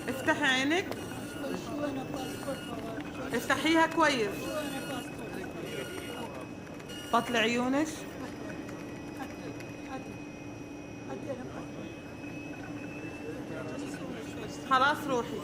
افتحي عينك، افتحيها كويس، بطل عيونك. خلاص روحي.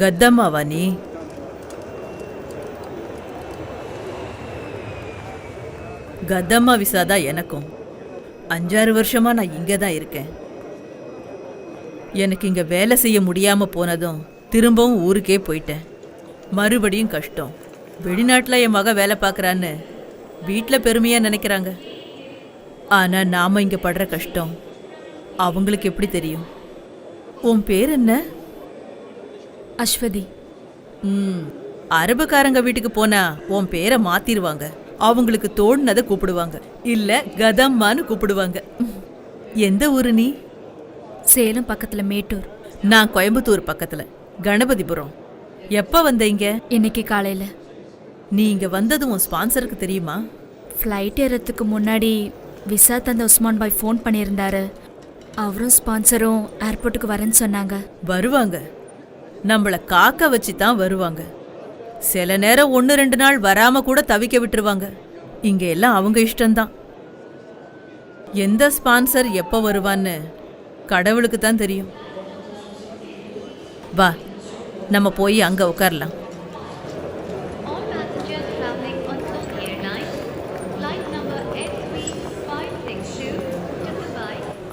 கத்தம்மாவா நீ? கத்தம்மா விசாதா எனக்கும். 5-6 வருஷமா நான் இங்கே தான் இருக்கேன். எனக்கு இங்கே வேலை செய்ய முடியாமல் போனதும் திரும்பவும் ஊருக்கே போயிட்டேன். மறுபடியும் கஷ்டம். வெளிநாட்டில் என் மக வேலை பார்க்குறான்னு வீட்டில் பெருமையாக நினைக்கிறாங்க. ஆனால் நாம் இங்கே படுற கஷ்டம் அவங்களுக்கு எப்படி தெரியும்? உன் பேர் என்ன? அஸ்வதி. அரபுக்காரங்க வீட்டுக்கு போனா உன் பேரை மாத்திருவாங்க. அவங்களுக்கு தோணுனதை கூப்பிடுவாங்க, இல்ல கதம்மான்னு கூப்பிடுவாங்க. எந்த ஊரு நீ? சேலம் பக்கத்துல மேட்டூர். நான் கோயம்புத்தூர் பக்கத்துல கணபதிபுரம். எப்ப வந்த இங்க? இன்னைக்கு காலையில. நீ இங்க வந்தது உன் ஸ்பான்சருக்கு தெரியுமா? ஃப்ளைட் ஏறதுக்கு முன்னாடி விசா தந்த உஸ்மான் பாய் ஃபோன் பண்ணியிருந்தாரு. அவரும் ஸ்பான்சரும் ஏர்போர்ட்டுக்கு வரேன்னு சொன்னாங்க. வருவாங்க, நம்மள காக்க வச்சு தான் வருவாங்க. சில நேரம் 1-2 நாள் வராம கூட தவிக்க விட்டுருவாங்க. இங்க எல்லாம் அவங்க இஷ்டம்தான். எந்த ஸ்பான்சர் எப்ப வருவான்னு கடவுளுக்கு தான் தெரியும். வா, நம்ம போய் அங்க உட்காரலாம்.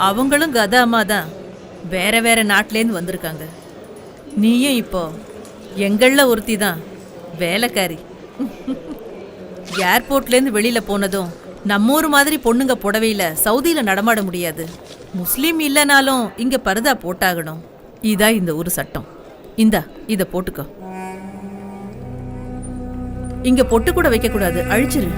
அவங்களும் கதா அம்மா தான், வேற வேற நாட்டிலேருந்து வந்திருக்காங்க. நீயும் இப்போ எங்களில் ஒருத்தி தான், வேலைக்காரி. ஏர்போர்ட்லேருந்து வெளியில் போனதும் நம்ம ஊர் மாதிரி பொண்ணுங்க புடவையில் சவுதியில் நடமாட முடியாது. முஸ்லீம் இல்லைனாலும் இங்கே பர்தா போட்டாகணும். இதான் இந்த ஊர் சட்டம். இந்தா இதை போட்டுக்கோ. இங்கே பொட்டு கூட வைக்கக்கூடாது, அழிச்சிரு.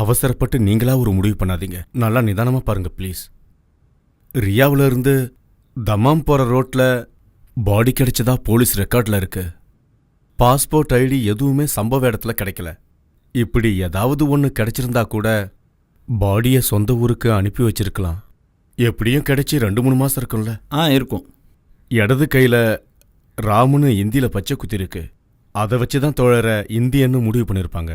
அவசரப்பட்டு நீங்களா ஒரு முடிவு பண்ணாதீங்க. நல்லா நிதானமா பாருங்க ப்ளீஸ். ரியாவுல இருந்து தமாம் போற ரோட்ல பாடி கிடைச்சதா போலீஸ் ரெக்கார்ட்ல இருக்கு. பாஸ்போர்ட் ஐடி எதுவுமே சம்பவ இடத்துல கிடைக்கல. இப்படி ஏதாவது ஒன்று கிடைச்சிருந்தா கூட பாடியை சொந்த ஊருக்கு அனுப்பி வச்சிருக்கலாம். எப்படியும் கிடைச்சி 2-3 மாசம் இருக்கும்ல? இருக்கும். இடது கையில ராமுன்னு இந்தியில பச்சை குத்திருக்கு. அதை வச்சுதான் தோழரை இந்தியன்னு முடிவு பண்ணிருப்பாங்க.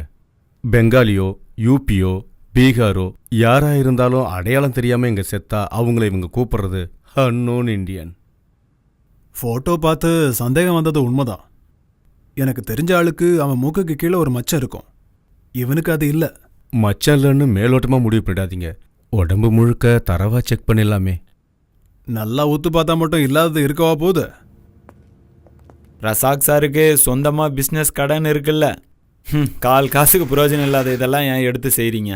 பெங்காலியோ யூபியோ பீகாரோ யாரா இருந்தாலும் அடையாளம் தெரியாம இங்க செத்தா அவங்கள இவங்க கூப்பிடுறது அன்னோன் இண்டியன். ஃபோட்டோ பார்த்து சந்தேகம் வந்தது உண்மைதான். எனக்கு தெரிஞ்ச ஆளுக்கு அவன் மூக்குக்கு கீழே ஒரு மச்சம் இருக்கும். இவனுக்கு அது இல்லை. மச்சம் இல்லைன்னு மேலோட்டமா முடிவு பண்ணிடாதீங்க. உடம்பு முழுக்க தரவா செக் பண்ணிடலாமே. நல்லா ஊத்து பார்த்தா மட்டும் இல்லாதது இருக்கவா போகுது? ரசாக் சாருக்கு சொந்தமாக பிஸ்னஸ் கடன் இருக்குல்ல. கால் காசுக்கு பிரயோஜனம் இல்லாத இதெல்லாம் ஏன் எடுத்து செய்கிறீங்க?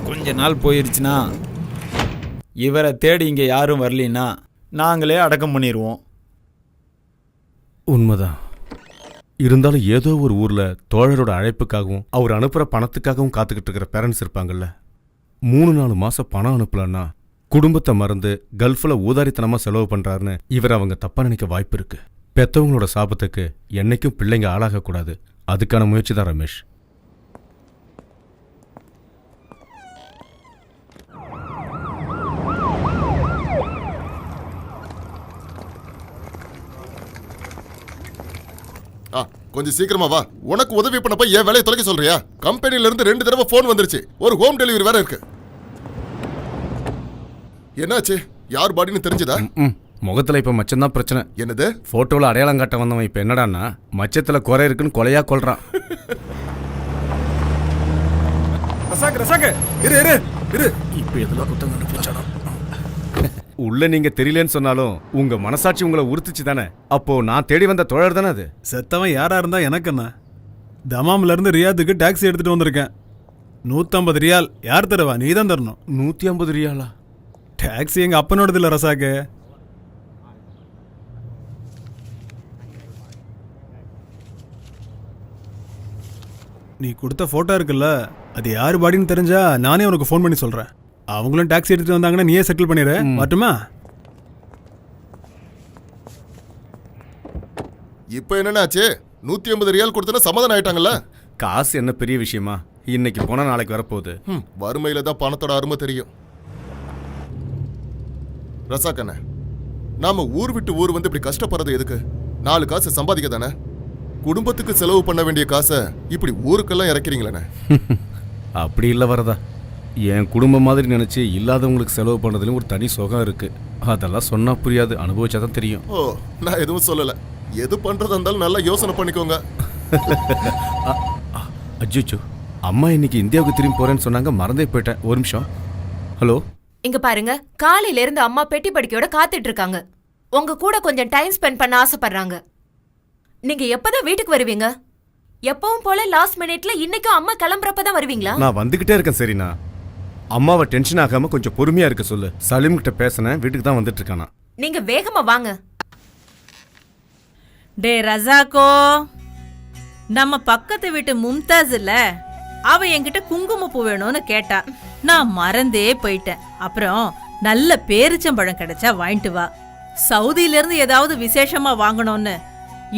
கொஞ்ச நாள் போயிருச்சுன்னா இவரை தேடி இங்கே யாரும் வரலின்னா நாங்களே அடக்கம் பண்ணிடுவோம். உண்மைதான். இருந்தாலும் ஏதோ ஒரு ஊர்ல தோழரோட அழைப்புக்காகவும் அவர் அனுப்புற பணத்துக்காகவும் காத்துக்கிட்டு இருக்கிற பேரண்ட்ஸ் இருப்பாங்கல்ல. 3-4 மாசம் பணம் அனுப்பலன்னா குடும்பத்தை மறந்து கல்ஃப்ல ஊதாரித்தனமா செலவு பண்றாருன்னு இவர் அவங்க தப்பா நினைக்க வாய்ப்பு இருக்கு. பெத்தவங்களோட சாபத்துக்கு என்னைக்கும் பிள்ளைங்க ஆளாகக்கூடாது. அதுக்கான முயற்சி தான் ரமேஷ். கொஞ்சம் சீக்கிரமா வா. உனக்கு உதவி பண்ணப்ப என் வேலையை தொலைக்க சொல்றியா? கம்பெனில இருந்து 2 தடவை போன் வந்துருச்சு. ஒரு ஹோம் டெலிவரி வேற இருக்கு. என்னாச்சு? யார் பாடின்னு தெரிஞ்சதா? முகத்துல இப்ப மச்சம் தான் பிரச்சனை. என்னது? போட்டோல அடையாளம் காட்ட வந்தவன் இப்ப என்னடான்னா மச்சத்துல குறை இருக்குன்னு கொலையா கொல்றான். இப்ப எதுல குத்தம் கண்டுபிடிச்சானோ? உள்ள நீங்க தெரியலன்னு சொன்னாலும் உங்க மனசாட்சி உங்களை உறுத்துச்சு தானே. அப்போ நான் தேடி வந்த தோழர் தானே அது. செத்தவன் யாரா இருந்தா எனக்கு என்ன? தமாம்ல இருந்து ரியாத்துக்கு டாக்ஸி எடுத்துட்டு வந்திருக்கேன். 150 ரியால். யார் தருவா? நீ தான் தரணும். 150 ரியாலா? டாக்ஸி எங்க அப்பனோடது இல்ல ரசாக்கு. நீ கொடுத்த போட்டோ இருக்குல்ல, அது யாரு பாடின்னு தெரிஞ்சா நானே உனக்கு ஃபோன் பண்ணி சொல்றேன். அவங்களும் டாக்ஸி எடுத்துட்டு வந்தாங்கன்னா நீயே செட்டில் பண்ணிடு. மட்டுமா? இப்ப என்னன்னாச்சு? 150 ரியால் கொடுத்தா சமாதானம் ஆயிட்டாங்கல்ல? காசு என்ன பெரிய விஷயமா? இன்னைக்கு போனா நாளைக்கு வரப்போகுது. வறுமையில தான் பணத்தோட அருமை தெரியும். ரசாக்கண்ண, நாம ஊர் விட்டு ஊர் வந்து இப்படி கஷ்டப்படுறது எதுக்கு? 4 காசு சம்பாதிக்க தானே. குடும்பத்துக்கு செலவு பண்ண வேண்டிய காசை இப்படி ஊருக்கெல்லாம் இறக்கிறீங்களே. அப்படி இல்லை வரதா. என் குடும்பம் மாதிரி நினைச்சு இல்லாதவங்களுக்கு செலவு பண்றதுலயும் ஒரு தனி சுகம் இருக்கு. அதெல்லாம் சொன்னா புரியாது, அனுபவிச்சாதான் தெரியும். ஓ, நான் எதுவும் சொல்லல. எது பண்றதா இருந்தாலும் நல்லா யோசனை பண்ணிக்கோங்க. அஜிச்சோ, அம்மா இன்னைக்கு இந்தியாவுக்கு திரும்பி போறேன்னு சொன்னாங்க, மறந்தே போயிட்டேன். ஒரு நிமிஷம். ஹலோ, இங்க பாருங்க, காலையில இருந்து அம்மா பெட்டி படிக்கையோட காத்துட்டு இருக்காங்க. உங்க கூட கொஞ்சம் டைம் ஸ்பெண்ட் பண்ண ஆசைப்படுறாங்க. நீங்க எப்பதான் வீட்டுக்கு வருவீங்க? எப்பவும் போல லாஸ்ட் மினிட்ல இன்னைக்கும் அம்மா கிளம்புறப்பதான் வருவீங்களா? நான் வந்துகிட்டே இருக்கேன். சரிண்ணா, அம்மாவை டென்ஷன் ஆகாம கொஞ்சம் பொறுமையா இருக்க சொல்லு. சலீம் கிட்ட பேசினேன், வீட்டுக்கு தான் வந்துட்டு இருக்கானா. நீங்க வேகமா வாங்க. டே ரசாக்கோ, நம்ம பக்கத்து வீட்டு மும்தாஸ் இல்ல, அவ என்கிட்ட குங்குமப்பூ வேணும்னு கேட்டா. நான் மறந்தே போயிட்டேன். அப்புறம் நல்ல பேரிச்சம்பழம் கிடைச்சா வாங்கிட்டு வா. சவுதியில இருந்து ஏதாவது விசேஷமா வாங்கணும்னு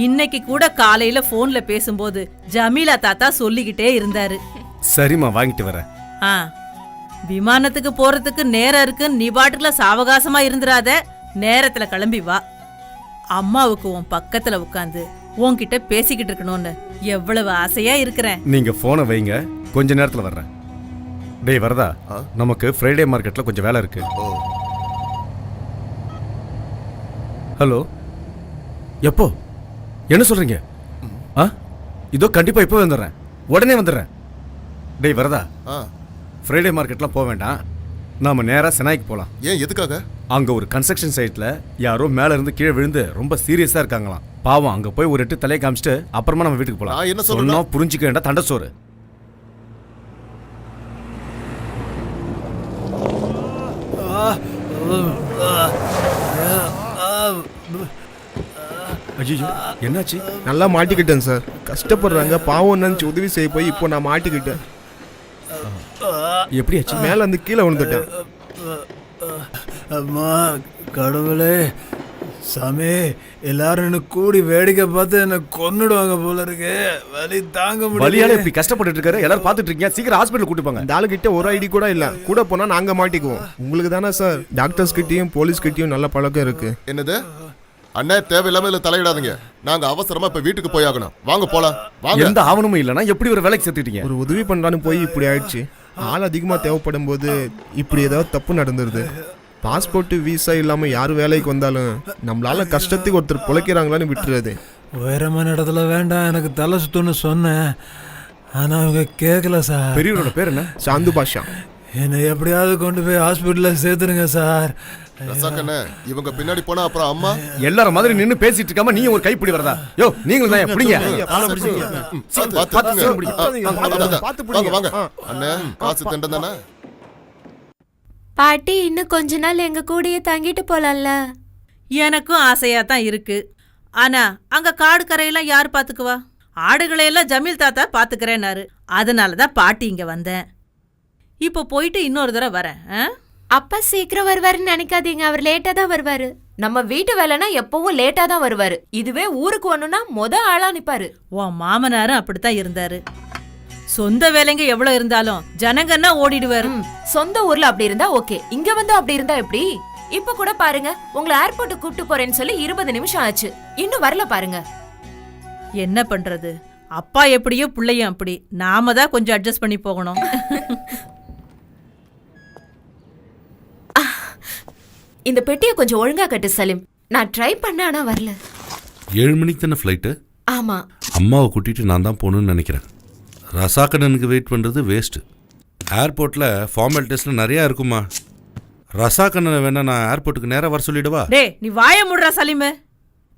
இன்னைக்கு கூட காலையில போன்ல பேசும்போது ஜமீலா தாத்தா சொல்லிக்கிட்டே இருந்தாரு. சரிம்மா, வாங்கிட்டு வரேன். விமானத்துக்கு போறதுக்கு நேரம் இருக்கு, நீ பாட்டுல சாவகாசமா இருந்துராத. நேரத்துல கிளம்பி வா. அம்மாவுக்கு உன் பக்கத்துல உட்காந்து உன்கிட்ட பேசிக்கிட்டு இருக்கணும்னு எவ்வளவு ஆசையா இருக்கிறேன். நீங்க போனை வைங்க, கொஞ்ச நேரத்துல வர்றேன். டேய் வரதா, நமக்கு ஃப்ரைடே மார்க்கெட்ல கொஞ்சம் வேலை இருக்கு. ஹலோ, எப்போ? என்ன சொல்றீங்க? இதோ கண்டிப்பா இப்போ வந்துடுறேன், உடனே வந்துடுறேன். டேய் வரதா, ஃப்ரைடே மார்க்கெட்லாம் போக வேண்டாம், நாம நேரா செனாய்க்கு போலாம். ஏன், எதுக்காக? அங்க ஒரு கன்ஸ்ட்ரக்ஷன் சைட்ல யாரோ மேல இருந்து கீழே விழுந்து ரொம்ப சீரியஸா இருக்காங்களாம். பாவம், அங்க போய் ஒரு 8 தலையை காமிச்சிட்டு அப்புறமா நம்ம வீட்டுக்கு போலாம். என்ன சொல்லணும்? புரிஞ்சுக்க வேண்டாம், தண்டசோறு. ஐயோ, என்னாச்சு? நல்லா மாட்டிக்கிட்டேன் சார். கஷ்டப்படுறாங்க, பாவம் நினைச்சு உதவி செய்ய போய் இப்போ நான் மாட்டிக்கிட்டேன். எப்படி ஆச்சு? மேல இருந்து கீழே விழுந்துட்டேன். அம்மா கடவுளே, சாமி, எல்லாரும் என்ன கூடி வேடிக்கை பார்த்து என்ன கொன்னுடுவாங்க போல இருக்கு. வலி தாங்க முடியல. வலியால இப்படி கஷ்டப்பட்டு இருக்காரு, எல்லாரும் பாத்துட்டு இருக்கீங்க. சீக்கிரம் ஹாஸ்பிட்டல் கூட்டி போங்க. இந்த ஆளுகிட்ட ஒரு ஐடி கூட இல்ல. கூட போனா நாங்க மாட்டிக்குவோம். உங்களுக்கு தானே சார் டாக்டர்ஸ் கிட்டயும் போலீஸ் கிட்டயும் நல்ல பழக்கம் இருக்கு. என்னது? அண்ணா, தேவையில்லாம இதுல தலையிடாதீங்க. நாங்க அவசரமா இப்ப வீட்டுக்கு போய் ஆகணும். வாங்க போலாம். வாங்க. எந்த ஆவணமும் இல்லனா எப்படி ஒரு வேலைக்கு சேர்த்துட்டீங்க? ஒரு உதவி பண்றான்னு போய் இப்படி ஆயிடுச்சு. ஆள் அதிகமாக தேவைப்படும் போது இப்படி ஏதாவது தப்பு நடந்துருது. பாஸ்போர்ட்டு வீசா இல்லாமல் யார் வேலைக்கு வந்தாலும் நம்மளால கஷ்டத்துக்கு ஒருத்தர் பிழைக்கிறாங்களான்னு விட்டுறது. உயரமான இடத்துல வேண்டாம், எனக்கு தலை சுத்துன்னு சொன்னேன். ஆனால் அவங்க கேட்கல சார். பெரியவரோட பேர் என்ன? சாந்து பாஷா. என்னை எப்படியாவது கொண்டு போய் ஹாஸ்பிட்டலில் சேர்த்துருங்க சார். ரசாக்கண்ணே, இவங்க பின்னாடி போனா அப்புறம் அம்மா எல்லாரும் மாதிரி நின்னு பேசிட்டு இருக்காம நீ ஒரு கைப்பிடி வரதா? யோ நீங்களும் தான் எப்படிங்க? வாங்க வாங்க அண்ணே, காசு தண்டம் தானே. பாட்டி இன்னும் கொஞ்ச நாள் எங்க கூடயே தங்கிட்டு போலாம்ல. எனக்கும் ஆசையா தான் இருக்கு. ஆனா அங்க காடு கரையெல்லாம் யார் பாத்துக்குவா? ஆடுகளையெல்லாம் ஜமீல் தாத்தா பாத்துக்கிறேன்னாரு. அதனாலதான் பாட்டி இங்க வந்தேன். இப்போ போயிட்டு இன்னொரு தடவை வரேன். அப்பா சீக்கிரம் வருவாருன்னு நினைக்காதீங்க, அவர் லேட்டா தான் வருவாரு. நம்ம வீட்டு வேலைனா எப்பவும் லேட்டா தான் வருவாரு. இதுவே ஊருக்கு ஒண்ணுனா ஆளா நிப்பாரு. உன் மாமனாரும் அப்படித்தான் இருந்தாரு. சொந்த வேலைங்க எவ்வளவு இருந்தாலும் ஜனங்கன்னா ஓடிடுவாரு. சொந்த ஊர்ல அப்படி இருந்தா ஓகே, இங்க வந்து அப்படி இருந்தா எப்படி? இப்ப கூட பாருங்க, உங்களை ஏர்போர்ட் கூட்டு போறேன்னு சொல்லி 20 நிமிஷம் ஆச்சு, இன்னும் வரல பாருங்க. என்ன பண்றது? அப்பா எப்படியோ பிள்ளையும் அப்படி. நாம தான் கொஞ்சம் அட்ஜஸ்ட் பண்ணி போகணும். இந்த பெட்டியை கொஞ்சம் ஒழுங்கா கட்டு சலீம். நான் ட்ரை பண்ண, ஆனா வரல. 7 மணிக்கு தானே ஃப்ளைட்டு? ஆமா. அம்மாவை கூட்டிட்டு நான் தான் போகணும்னு நினைக்கிறேன். ரசாக்கண்ணனுக்கு வெயிட் பண்ணுறது வேஸ்ட்டு. ஏர்போர்ட்டில் ஃபார்மாலிட்டிஸில் நிறையா இருக்குமா. ரசாக்கண்ணனை வேணா நான் ஏர்போர்ட்டுக்கு நேராக வர சொல்லிடுவா? டே நீ வாய முடுற சலீமு.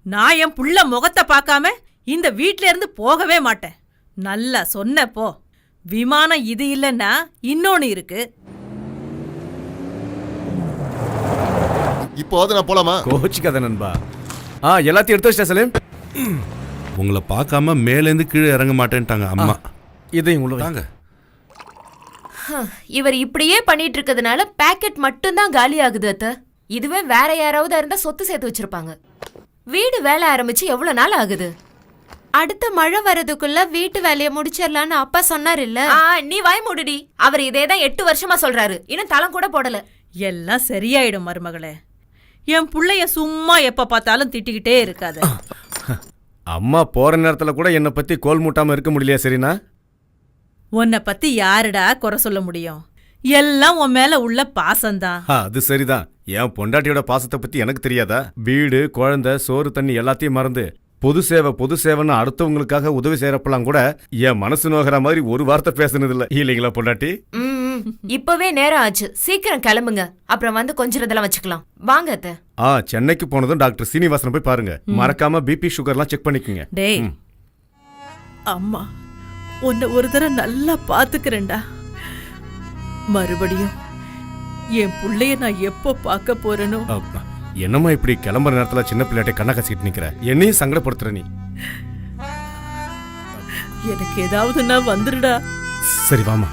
நான் என் புள்ள முகத்தை பார்க்காம இந்த வீட்ல இருந்து போகவே மாட்டேன். நல்லா சொன்ன போ. விமானம் இது இல்லைன்னா இன்னொன்னு இருக்கு. இப்போது நான் போலாமா? கோச்சிக்காத நண்பா. எல்லாத்தையும் எடுத்து வச்சிட்டேன் சலீம். உங்களை பார்க்காம மேலேருந்து கீழே இறங்க மாட்டேன்ட்டாங்க அம்மா. இதையும் உள்ள தாங்க. இவர் இப்படியே பண்ணிட்டு இருக்கிறதுனால பேக்கெட் மட்டும்தான் காலி ஆகுது அத்த. இதுவே வேற யாராவது இருந்தா சொத்து சேர்த்து வச்சிருப்பாங்க. வீடு வேலை ஆரம்பிச்சு எவ்வளவு நாள் ஆகுது? அடுத்த மழை வரதுக்குள்ள வீட்டு வேலையை முடிச்சிடலான்னு அப்பா சொன்னார் இல்ல? நீ வாய் மூடுடி. அவர் இதேதான் 8 வருஷமா சொல்றாரு, இன்னும் தளம் கூட போடல. எல்லாம் சரியாயிடும் மருமகளே. என் புள்ளைய சும்மா எப்ப பார்த்தாலும் திட்டிக்கிட்டே இருக்காத. அம்மா போற நேரத்துல கூட என்னை பத்தி கோல் மூட்டாம இருக்க முடியலையா? சரினா உன்னை பத்தி யாருடா குறை சொல்ல முடியும்? எல்லாம் உன் மேல உள்ள பாசம்தான். அது சரிதான். என் பொண்டாட்டியோட பாசத்தை பத்தி எனக்கு தெரியாதா? வீடு, குழந்தை, சோறு, தண்ணி எல்லாத்தையும் மறந்து பொது சேவைன்னு அடுத்தவங்களுக்காக உதவி செய்யறப்பெல்லாம் கூட என் மனசு நோகிற மாதிரி ஒரு வார்த்தை பேசுனது இல்ல. இல்லைங்களா பொண்டாட்டி? இப்பவே நேரம் ஆச்சு, சீக்கிரம் கிளம்புங்க. அப்புறம் வந்து கொஞ்சம் இதெல்லாம் வச்சுக்கலாம். வாங்க அத்தை. சென்னைக்கு போனதும் டாக்டர் சீனிவாசனை போய் பாருங்க. மறக்காம பிபி சுகர்லாம் செக் பண்ணிக்கங்க. டேய் அம்மா உன்னை ஒரு தடவை நல்லா பாத்துக்கிறேன்டா. மறுபடியும் என் புள்ளைய நான் எப்போ பார்க்க போறேனோ. என்னம்மா இப்படி கிளம்புற நேரத்துல சின்ன பிள்ளையாட்டை கண்ணை கசிட்டு நிக்கிற? என்னையும் சங்கடப்படுத்துற நீ. எனக்கு ஏதாவதுன்னா வந்துடுடா. சரி வாமா.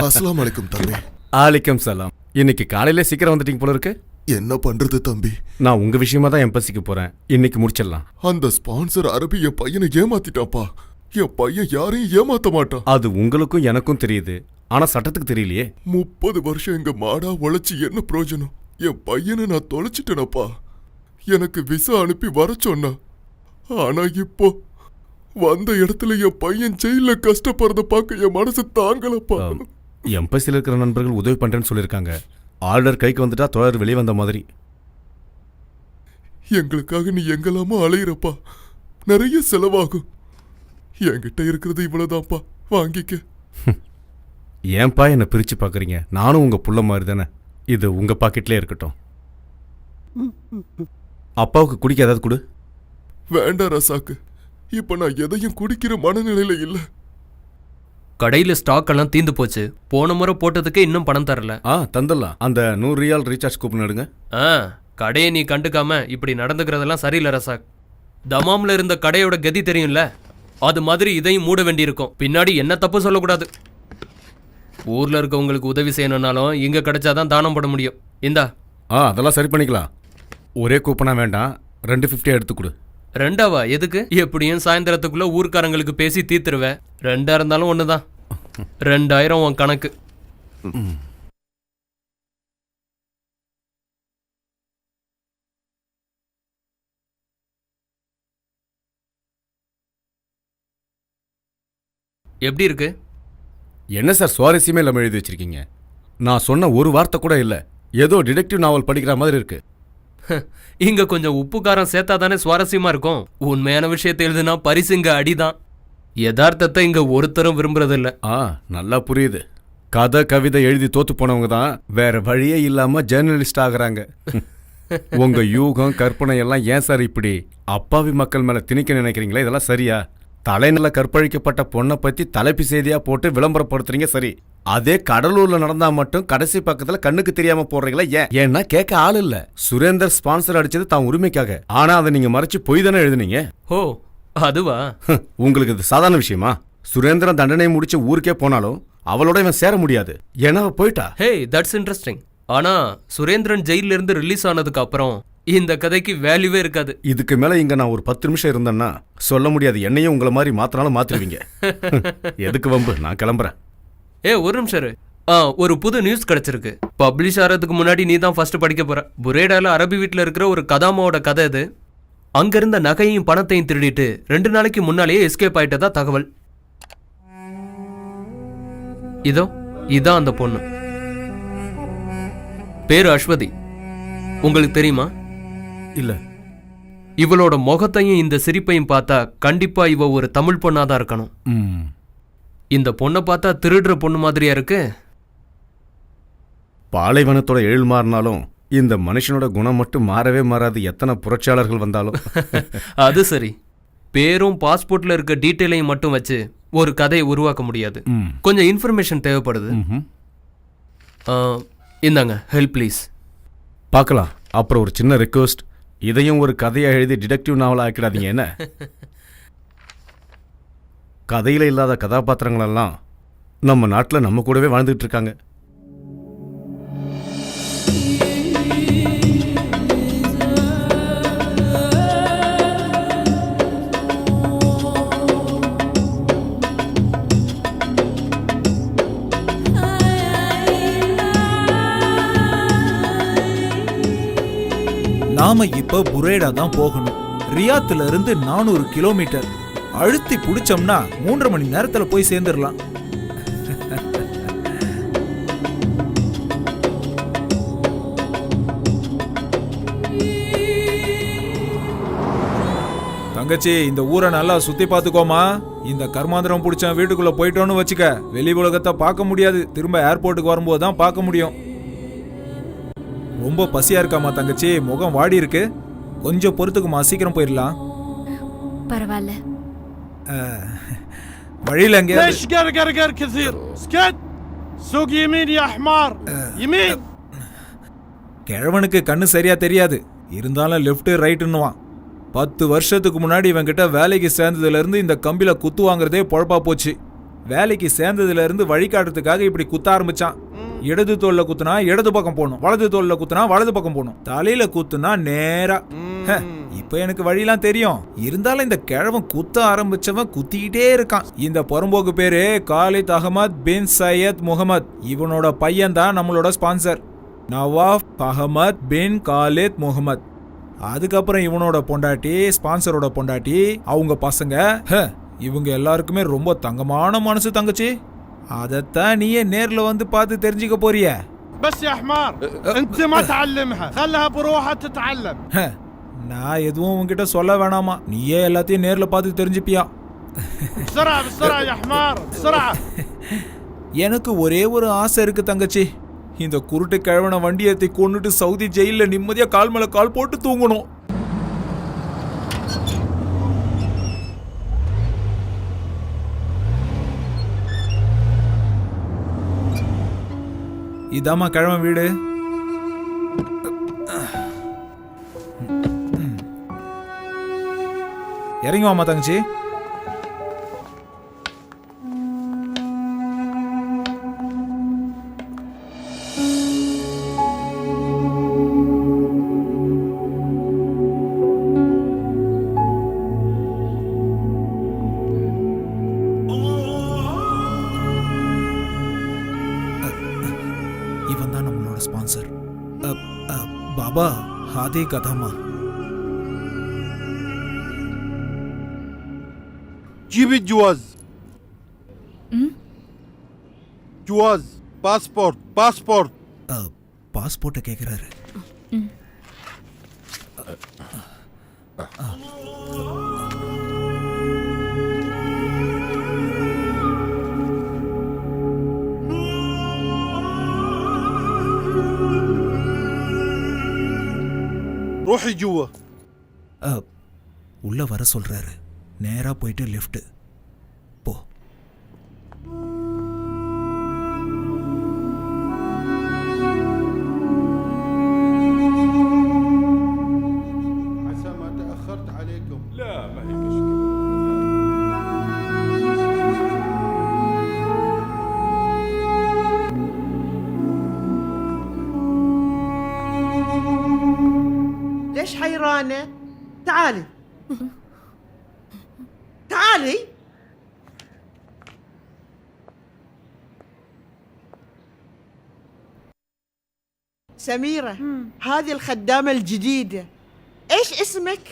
அஸ்ஸலாமு அலைக்கும் தம்பி. ஆலிக்கம் சலாம். இன்னைக்கு காலையில சீக்கிரம் வந்துட்டீங்க போல இருக்கு. என்ன பண்றது தம்பி? நான் உங்க விஷயமா தான் எம்பசிக்கு போறேன். இன்னைக்கு முடிச்சிடலாம். அந்த ஸ்பான்சர் அரபி என் பையனை ஏமாத்திட்டாப்பா. என் பையன் யாரையும் ஏமாத்த மாட்டான். அது உங்களுக்கும் எனக்கும் தெரியுது, ஆனா சட்டத்துக்கு தெரியலையே. 30 வருஷம் எங்க மாடா உழைச்சி என்ன பிரயோஜனம்? என் பையனை நான் தொலைச்சிட்டேனப்பா. எனக்கு விசா அனுப்பி வர சொன்னா, ஆனா இப்போ வந்த இடத்துல என் பையன் ஜெயில கஷ்டப்படுறத பார்க்க என் மனசு தாங்கலப்பா. எம்பசியில் இருக்கிற நண்பர்கள் உதவி பண்றேன்னு சொல்லியிருக்காங்க. ஆர்டர் கைக்கு வந்துட்டா தோழர் வெளியே வந்த மாதிரி. எங்களுக்காக நீ எங்கெல்லாமோ அலையிறப்பா, நிறைய செலவாகும். என்கிட்ட இருக்கிறது இவ்வளவுதான்ப்பா, வாங்கிக்க. ஏன்பா என்னை பிரிச்சு பாக்குறீங்க? நானும் உங்க புள்ள மாதிரி தானே. இது உங்க பாக்கெட்லயே இருக்கட்டும். அப்பாவுக்கு குடிக்க ஏதாவது கொடு. வேண்டாம் ரசாக்கு, இப்ப நான் எதையும் குடிக்கிற மனநிலையில இல்ல. கடையில ஸ்டாக் எல்லாம் தீந்து போச்சு. போன முறை போட்டதுக்கு இன்னும் பணம் தரல. தந்துடலாம். அந்த 100 ரியால் ரீசார்ஜ் கூப்பன் எடுங்க. கடையை நீ கண்டுக்காம இப்படி நடந்துக்கிறதெல்லாம் சரியில்லை ரசாக். தமாம்ல இருந்த கடையோட கதி தெரியும்ல, அது மாதிரி இதையும் மூட வேண்டியிருக்கும். பின்னாடி என்ன தப்பு சொல்லக்கூடாது. ஊர்ல இருக்கவங்களுக்கு உதவி செய்யணும்னாலும் இங்க கிடைச்சாதான் தானம் போட முடியும். இந்தா. அதெல்லாம் சரி பண்ணிக்கலாம். ஒரே கூப்பனா வேண்டாம், 250 எடுத்து கொடு. 2ஆவா? எதுக்கு? எப்படியும் சாயந்தரத்துக்குள்ள ஊர்க்காரங்களுக்கு பேசி தீர்த்துருவேன். 2ஆ இருந்தாலும் ஒண்ணுதான். 2000 உன் கணக்கு. எப்படி இருக்கு? என்ன சார் சுவாரஸ்யமே இல்லாமல் எழுதி வச்சிருக்கீங்க? நான் சொன்ன ஒரு வார்த்தை கூட இல்லை. ஏதோ டிடெக்டிவ் நாவல் படிக்கிற மாதிரி இருக்கு. இங்க கொஞ்சம் உப்பு காரம் சேர்த்தா தானே சுவாரஸ்யமா இருக்கும். உண்மையான விஷயத்தை எழுதுனா பரிசு இங்க அடிதான். யதார்த்தத்தை இங்க ஒருத்தரும் விரும்புறதில்ல. நல்லா புரியுது. கதை கவிதை எழுதி தோத்து போனவங்க தான் வேற வழியே இல்லாம ஜேர்னலிஸ்ட் ஆகுறாங்க. உங்க யூகம் கற்பனை எல்லாம் ஏன் சார் இப்படி அப்பாவி மக்கள் மேல திணிக்க நினைக்கிறீங்களா? இதெல்லாம் சரியா? தலைநில கற்பழிக்கப்பட்ட பொண்ணை பத்தி தலைப்பு செய்தியா போட்டு விளம்பரப்படுத்துறீங்க, சரி. அதே கடலூர்ல நடந்தா மட்டும் கடைசி பக்கத்துல கண்ணுக்கு தெரியாம போடுறீங்களா? ஏன்னா கேட்க ஆள் இல்ல. சுரேந்தர் ஸ்பான்சர் அடிச்சது தான் உரிமைக்காக. ஆனா அதை நீங்க மறைச்சு பொய் தானே எழுதுனீங்க. ஓ அதுவா? உங்களுக்கு இது சாதாரண விஷயமா? சுரேந்திரன் தண்டனை முடிச்சு ஊருக்கே போனாலும் அவளோட இவன் சேர முடியாது. ஏன்னா போயிட்டா. ஹே, தட்ஸ் இன்ட்ரெஸ்டிங். ஆனா சுரேந்திரன் ஜெயில இருந்து ரிலீஸ் ஆனதுக்கு அப்புறம் இந்த கதைக்கு வேல்யூவே இருக்காது. இதுக்கு மேல இங்க நான் ஒரு 10 நிமிஷம் இருந்தேன்னா சொல்ல முடியாது. என்னையும் உங்களை மாதிரி மாத்தினாலும் மாத்திருவீங்க. எதுக்கு வம்பு? நான் கிளம்புறேன். ஒரு நிமிஷம் இரு. ஒரு புது நியூஸ் கிடைச்சிருக்கு. பப்ளிஷ் ஆகிறதுக்கு முன்னாடி நீ தான் ஃபர்ஸ்ட் படிக்க போற. புரேடால அரபி வீட்டில் இருக்கிற ஒரு கதாமாவோட கதை இது. அங்கிருந்த நகையும் பணத்தையும் திருடிட்டு 2 நாளைக்கு முன்னாலேயே எஸ்கேப் ஆயிட்டதா தகவல். இதான் அந்த பொண்ணு. பேரு அஸ்வதி. உங்களுக்கு தெரியுமா? இல்ல. இவளோட முகத்தையும் இந்த சிரிப்பையும் பார்த்தா கண்டிப்பா இவ ஒரு தமிழ் பொண்ணாதான் இருக்கணும். இந்த பொண்ணை பார்த்தா திருடுற பொண்ணு மாதிரியா இருக்கு. பாலைவனத்தோட எழில் மாறினாலும் இந்த மனுஷனோட குணம் மட்டும் மாறவே மாறாது. எத்தனை புரட்சியாளர்கள் வந்தாலும். அது சரி. பேரும் பாஸ்போர்ட்ல இருக்க டீட்டெயிலையும் மட்டும் வச்சு ஒரு கதையை உருவாக்க முடியாது. கொஞ்சம் இன்ஃபர்மேஷன் தேவைப்படுது. இந்தாங்க, ஹெல்ப் ப்ளீஸ். பார்க்கலாம். அப்புறம் ஒரு சின்ன ரிக்வெஸ்ட், இதையும் ஒரு கதையை எழுதி டிடெக்டிவ் நாவல் ஆக்கிடாதீங்க. என்ன கதையில இல்லாத கதாபாத்திரங்கள் எல்லாம் நம்ம நாட்டில் நம்ம கூடவே வாழ்ந்துட்டு இருக்காங்க. நாம இப்ப புரேடா தான் போகணும். ரியாத்துல இருந்து 400 கிலோமீட்டர். அழுத்தி புடிச்சோம்னா 3.5 மணி நேரத்துல போய் சேர்ந்துடலாம். தங்கச்சி, இந்த ஊரை நல்லா சுத்தி பாத்துக்கோமா. இந்த கர்மாந்திரம் பிடிச்ச வீட்டுக்குள்ள போயிட்டோன்னு வச்சுக்க, வெளி உலகத்தை பார்க்க முடியாது. திரும்ப ஏர்போர்ட்டுக்கு வரும்போது தான் பார்க்க முடியும். ரொம்ப பசியா இருக்காமா தங்கச்சி? முகம் வாடி இருக்கு. கொஞ்சம் பொறுத்துக்குமா, சீக்கிரம் போயிடலாம். பரவாயில்ல. வழியில எங்க கிழவனுக்கு கண்ணு சரியா தெரியாது. இருந்தாலும் லெஃப்ட் ரைட்டுன்னுவான். 10 வருஷத்துக்கு முன்னாடி இவன் கிட்ட வேலைக்கு சேர்ந்ததுல இருந்து இந்த கம்பில குத்து வாங்குறதே பொழப்பா போச்சு. வேலைக்கு சேர்ந்ததுல இருந்து வழிகாட்டுறதுக்காக இப்படி குத்த ஆரம்பிச்சான். இடது தோல்ல குத்துனா இடது பக்கம் போகணும், வலது தோல்ல குத்துனா வலது பக்கம் போகணும், தலையில குத்துனா நேரா. இப்ப எனக்கு வழியெல்லாம் தெரியும். இருந்தாலும் இந்த கிழவன் குத்த ஆரம்பிச்சவன் குத்திக்கிட்டே இருக்கான். இந்த புறம்போக்கு பேரு காலித் அகமத் பின் சையத் முகமது. இவனோட பையன் தான் நம்மளோட ஸ்பான்சர், நவாப் அகமத் பின் காலித் முகமது. அதுக்கப்புறம் இவனோட பொண்டாட்டி, ஸ்பான்சரோட பொண்டாட்டி, அவங்க பசங்க. இவங்க எல்லாருக்குமே ரொம்ப தங்கமான மனசு தங்கச்சி. அதத்தான் நீயே நேர்ல வந்து பார்த்து தெரிஞ்சுக்க போறிய. நான் எதுவும் உன்கிட்ட சொல்ல வேணாமா, நீயே எல்லாத்தையும் நேர்ல பார்த்து தெரிஞ்சுப்பியா. எனக்கு ஒரே ஒரு ஆசை இருக்கு தங்கச்சி. இந்த குருட்டு கிழவன வண்டியத்தை கொண்டுட்டு சவுதி ஜெயில நிம்மதியா கால் மேல கால் போட்டு தூங்கணும். இதாமா கிழவன் வீடு. இறங்கி வாமா தங்கச்சி. இவன் தான் நம்மளோட ஸ்பான்சர். பாபா ஹாதி கதாமா. جيب الجواز. ஜுவாஸ் பாஸ்போர்ட் பாஸ்போர்ட். பாஸ்போர்ட்டை கேட்குறாரு. روحي جوا. உள்ள வர சொல்றாரு. நேரா போயிட்டு லெஃப்ட் போ. عسى ما تأخرت عليكم. لا ما هي مشكلة. ليش حيرانة؟ تعالي تعالي. سميرة هذه الخدامة الجديدة. ايش اسمك؟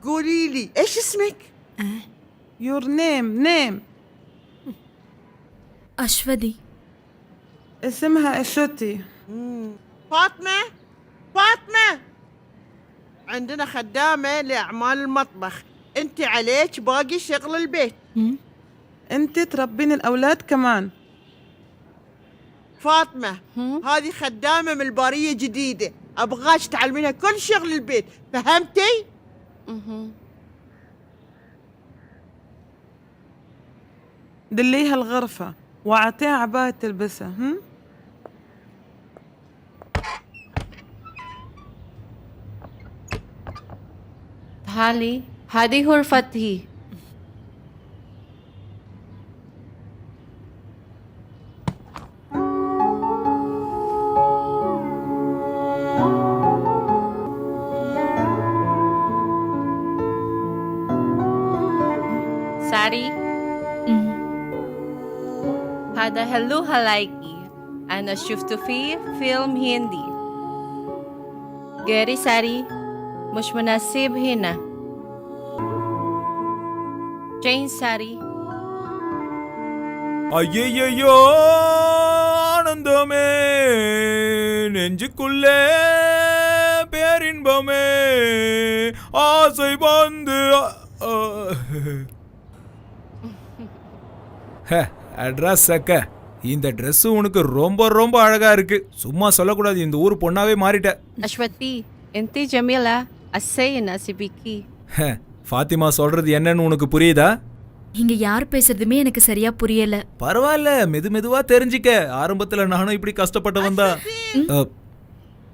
قولي لي ايش اسمك؟ Your name. அஸ்வதி. اسمها اشوتي. فاطمة عندنا خدامة لأعمال المطبخ. انت عليك باقي شغل البيت. انت تربين الأولاد كمان. فاطمة هذه خدامة من البارية جديدة، أبغاش تعلمينها كل شغل البيت، فهمتي؟ دليها الغرفة وأعطيها عباية تلبسها. تعالي هذه غرفتي. ساري هذا هلو هلايكي. أنا شفت فيه فيلم هندي. غيري ساري مش مناسب هنا. جين ساري. ஐயையோ ஆனந்தமே நெஞ்சுக்குள்ளே பேரின்பமே ஆசை வந்து அட்ரஸ் சக்க. இந்த ட்ரெஸ் உனக்கு ரொம்ப ரொம்ப அழகா இருக்கு. சும்மா சொல்லக்கூடாது, இந்த ஊர் பொண்ணாவே மாறிட்ட. أشوتي أنت جميلة السي ناسبيكي. ஃபாத்திமா சொல்றது என்னன்னு உனக்கு புரியுதா? இங்க யார் பேசுறதுமே எனக்கு சரியா புரியல. பரவாயில்ல, மெதுவா தெரிஞ்சிக்க. ஆரம்பத்துல நானும் இப்படி கஷ்டப்பட்டு வந்தா.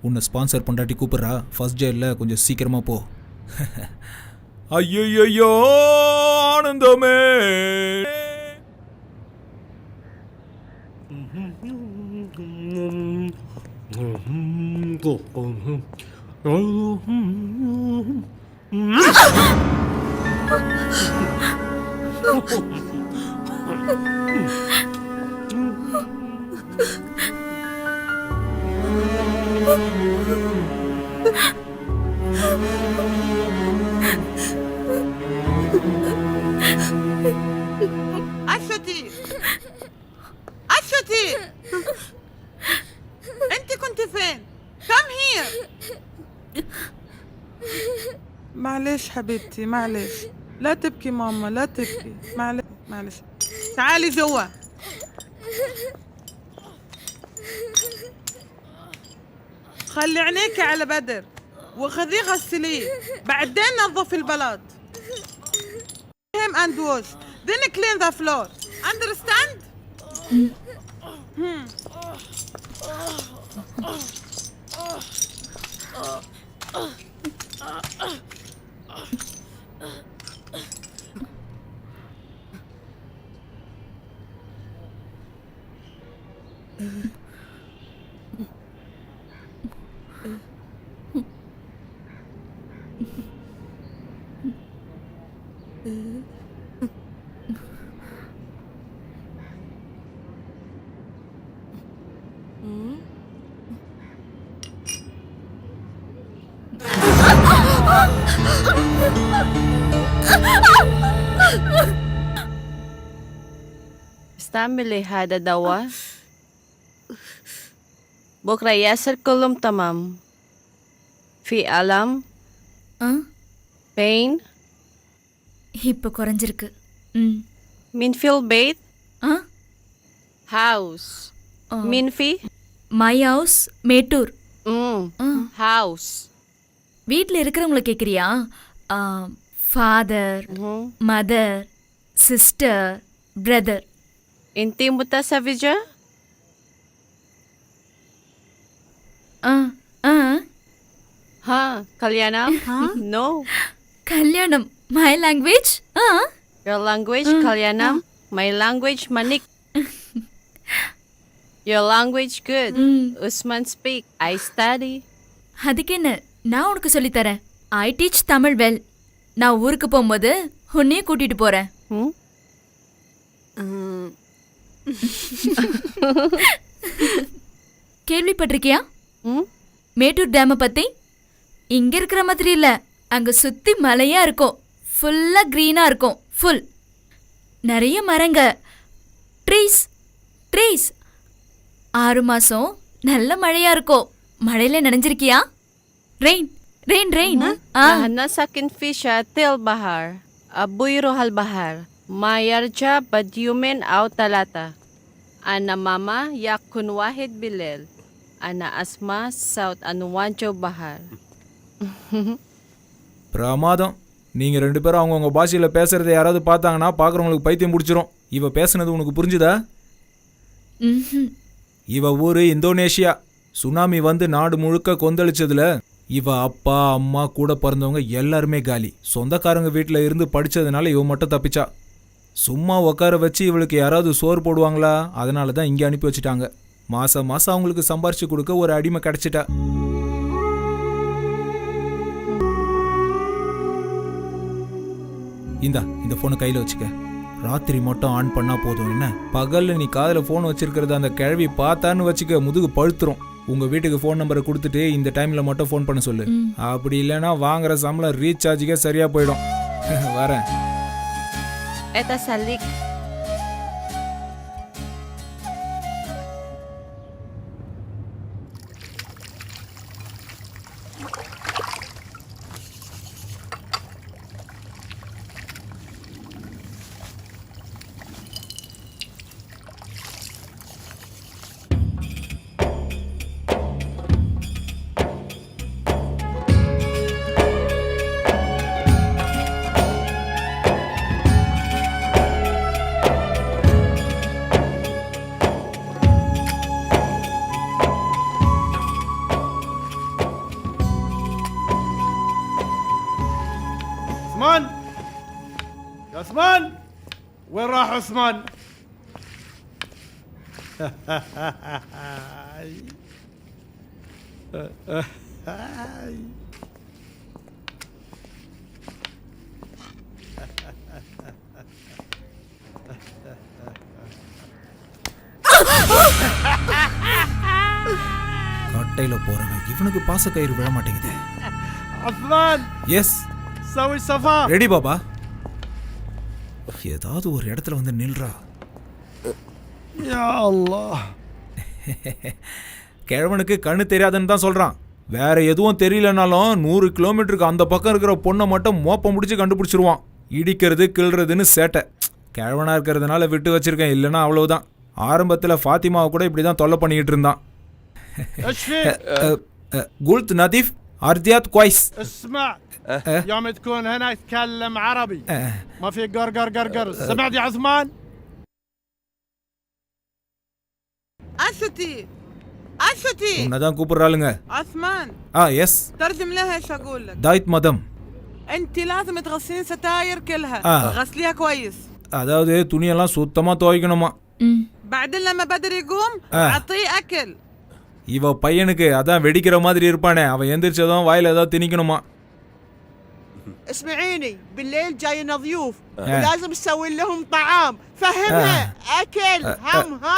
உன்னை ஸ்பான்சர் பண்ணாட்டி கூப்பிடுறா. ஃபர்ஸ்ட் டேல கொஞ்சம் சீக்கிரமா போ. ஐயையோ ஆனந்தமே. أشوتي أنت كنت فين؟ كم هي؟ معلش حبيبتي معلش، لا تبكي ماما لا تبكي. معلش تعالي جوا. خلي عينيك على بدر وخذيه غسليه، بعدين نظف البلاط. him and wash then clean the floor. Understand? مستعمل هذا الدواء؟ بكرة ياسر كلهم تمام. في ألم؟ Ah pain? இப்போ குறைஞ்சிருக்கு. ம் مين في البيت؟ ஆ house. مين في؟ My house Mettur. house. வீட்டில் இருக்கிறவங்கள கேட்குறியா? Father, mother, sister, brother. انتي متزوجة؟ ஆ ஆ ها كليانam؟ no. கல்யாணம் மை லாங்குவேஜ். ஆ Your language Kalyanam? My language Manik. Your language good. Usman speak. I study. அதுக்கு என்ன, நான் உனக்கு சொல்லித்தரேன். I teach Tamil well. நான் ஊருக்கு போகும்போது உன்னையும் கூட்டிட்டு போறேன். கேள்விப்பட்டிருக்கியா மேட்டூர் டேமை பத்தி? இங்க இருக்கிற மாதிரி இல்ல, அங்க சுத்தி மலையா இருக்கும். ஃபுல்லா கிரீனா இருக்கும். ஃபுல் நிறைய மரங்க. Trees trees. 6 மாசம் நல்ல மழையா இருக்கும். மழையில நனைஞ்சிருக்கியா? Rain rain rain. نحن ساكن في شاطئ البحر. أبوي يروح البحر. ما يرجع بعد يومين أو 3. أنا ماما يكون 1 بالليل. أنا أسمع صوت أنوان جو بحر. பிரமாதம். நீங்க 2 பேரும் அவங்கவுங்க பாஷையில பேசுறதை யாராவது பார்த்தாங்கன்னா பார்க்குறவங்களுக்கு பைத்தியம் பிடிச்சிரும். இவ பேசுனது உனக்கு புரிஞ்சுதா? இவ ஊரு இந்தோனேஷியா. சுனாமி வந்து நாடு முழுக்க கொந்தளிச்சதுல இவ அப்பா அம்மா கூட பிறந்தவங்க எல்லாருமே காலி. சொந்தக்காரங்க வீட்டில் இருந்து படிச்சதுனால இவ மட்டும் தப்பிச்சா. சும்மா உட்கார வச்சு இவளுக்கு யாராவது சோறு போடுவாங்களா? அதனால தான் இங்கே அனுப்பி வச்சுட்டாங்க. மாசம் மாசம் அவங்களுக்கு சம்பாரிச்சு கொடுக்க ஒரு அடிமை கிடைச்சிட்டா. இந்த போனை கையில் வச்சுக்க. ராத்திரி மட்டும் ஆன் பண்ணா போதும். என்ன பகல்ல நீ காதில் ஃபோன் வச்சிருக்கிறத அந்த கிழவி பார்த்தான்னு வச்சுக்க, முதுகு பழுத்துரும். உங்க வீட்டுக்கு ஃபோன் நம்பரை கொடுத்துட்டு இந்த டைம்ல மட்டும் ஃபோன் பண்ண சொல்லு. அப்படி இல்லைன்னா வாங்குற சம்பளம் ரீசார்ஜுக்கே சரியா போயிடும். வரேன். Это Salik. عثمان يا عثمان وين راح عثمان؟ கட்டையில போறவன் இவனுக்கு பாச கயிறு விழ மாட்டேங்குது. عثمان எஸ் سوي صفار. ரெடி பாபா. ஏதாவது ஒரு இடத்துல வந்து நில்றா. يا الله. கிழவனுக்கு கண்ணு தெரியாதுன்னு தான் சொல்றான். வேற எதுவும் தெரியலனாலும் 100 கிலோமீட்டருக்கு அந்த பக்கம் இருக்கிற பொண்ணை மட்டும் மோப்பம் முடிச்சு கண்டுபிடிச்சிருவான். இடிக்கிறது கிள்றதுன்னு சேட்டை. கிழவனா இருக்கிறதுனால விட்டு வச்சிருக்கேன். இல்லைன்னா அவ்வளவுதான். ஆரம்பத்தில் ஃபாத்திமாவை கூட இப்படி தான் தொல்லை பண்ணிக்கிட்டு இருந்தான். ايش فيك؟ قلت نظيف أرضيات كويس. اسمع يوم تكون هنا يتكلم عربي. ما في قرقر قرقر. سمعت يا عثمان؟ أشتي أشتي உன்னதான் கூப்பிடுறாளுங்க. عثمان எஸ் ترجم لها ايش اقول لك. தாய்த் மதம். انت لازم تغسلين ستاير كلها. غسليها كويس. அதாவது துணியெல்லாம் சுத்தமா துவைக்கணுமா. بعدين لما بدر يقوم اعطيه اكل. இவ பையனுக்கு அதான் வெடிக்கிற மாதிரி இருப்பானே, அவன் எந்திரிச்சதும் வாயில ஏதாவது திணிக்கணுமா. اسمعيني بالليل جاينا ضيوف ولازم تسوي لهم طعام. فهمها اكل هم ها.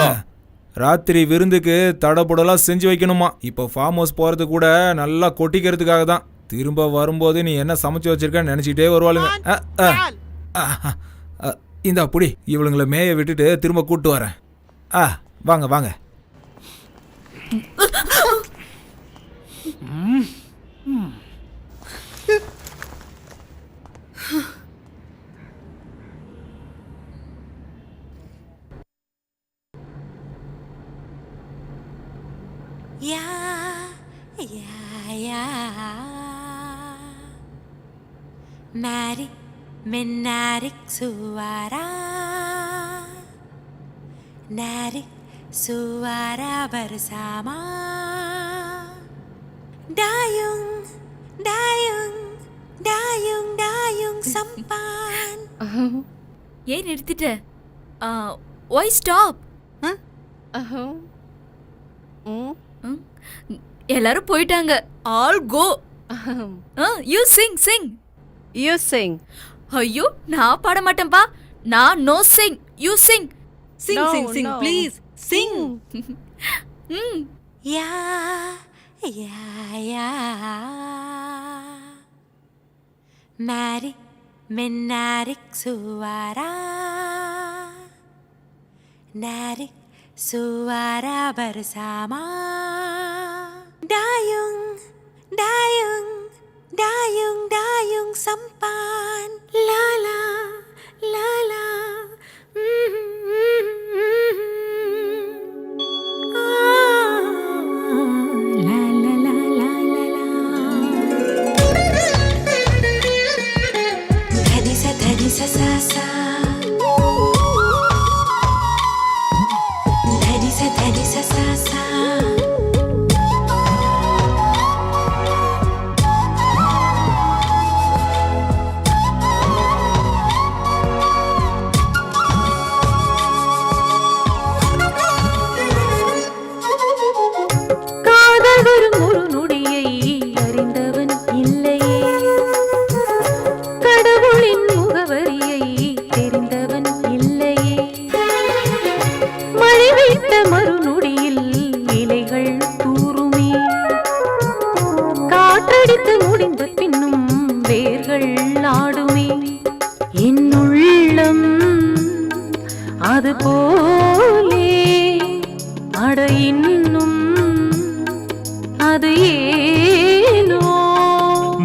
ராத்திரி விருந்துக்கு தடபுடலாம் செஞ்சு வைக்கணுமா. இப்போ ஃபார்ம் ஹவுஸ் போறது கூட நல்லா கொட்டிக்கிறதுக்காக தான். திரும்ப வரும்போது நீ என்ன சமைச்சு வச்சிருக்கன்னு நினைச்சிட்டே வருவாளுங்க. இந்தா புடி, இவளுங்களை மேய விட்டுட்டு திரும்ப கூட்டு வரேன். வாங்க வாங்க. Mari menarik suara, narik suara bersama. Dayung, dayung, dayung, dayung sampan. ஏன் நிறுத்திட்ட? Y stop? எல்லாரும் போயிட்டாங்க. All go. You sing sing. You sing. ஐயோ, நான் பாட மாட்டேன்பா. நான் no sing. You sing. Sing, no, sing, sing, no. Please. Sing. Ya, ya, ya. Mari menarik suara, narik suara bersama. Dayung, dayung, dayung, dayung sampan. La la, la la. La la la la la la. Dhani sa sa sa. Dhani sa sa sa.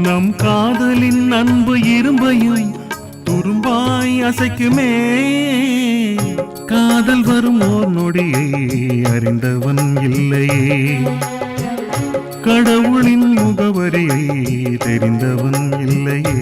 நம் காதலின் அன்பு இரும்பையும் துரும்பாய் அசைக்குமே. காதல் வரும் ஓர் நொடியை அறிந்தவன் இல்லையே. கடவுளின் முகவரியை தெரிந்தவன் இல்லையே.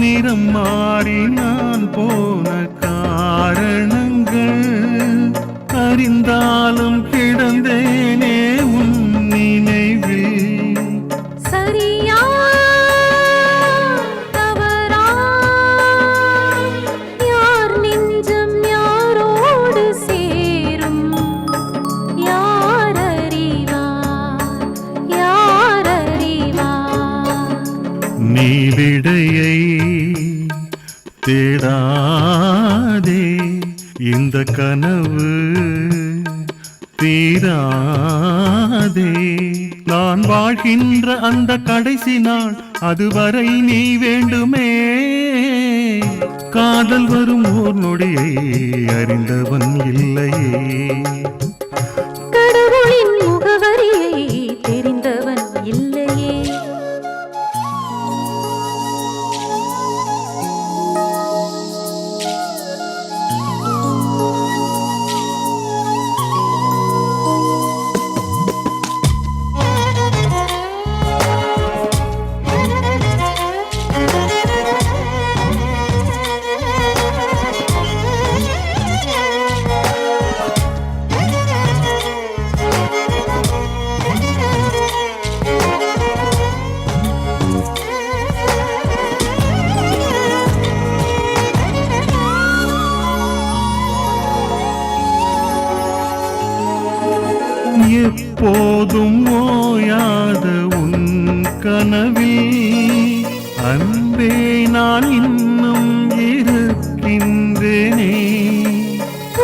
நிறம் மாறி நான் போன காரணங்கள் அறிந்தாலும் கிடந்தேனே உன் நினைவில். சரியா தவறா யார் நெஞ்சம் யாரோடு சேரும் யார் அறிவார் யார் அறிவார். நீலிடையை தேடாதே, இந்த கனவு தீராதே. நான் வாழ்கின்ற அந்த கடைசி நாள் அதுவரை நீ வேண்டுமே. காதல் வரும் ஓர் நொடியை அறிந்தவன் இல்லையே. கடவுளின் முகவரியை தெரிந்தவன் இல்லையே. எப்போதும் ஓயாத உன் கனவில் அன்பே நான் இன்னும் இருக்கின்றேனே.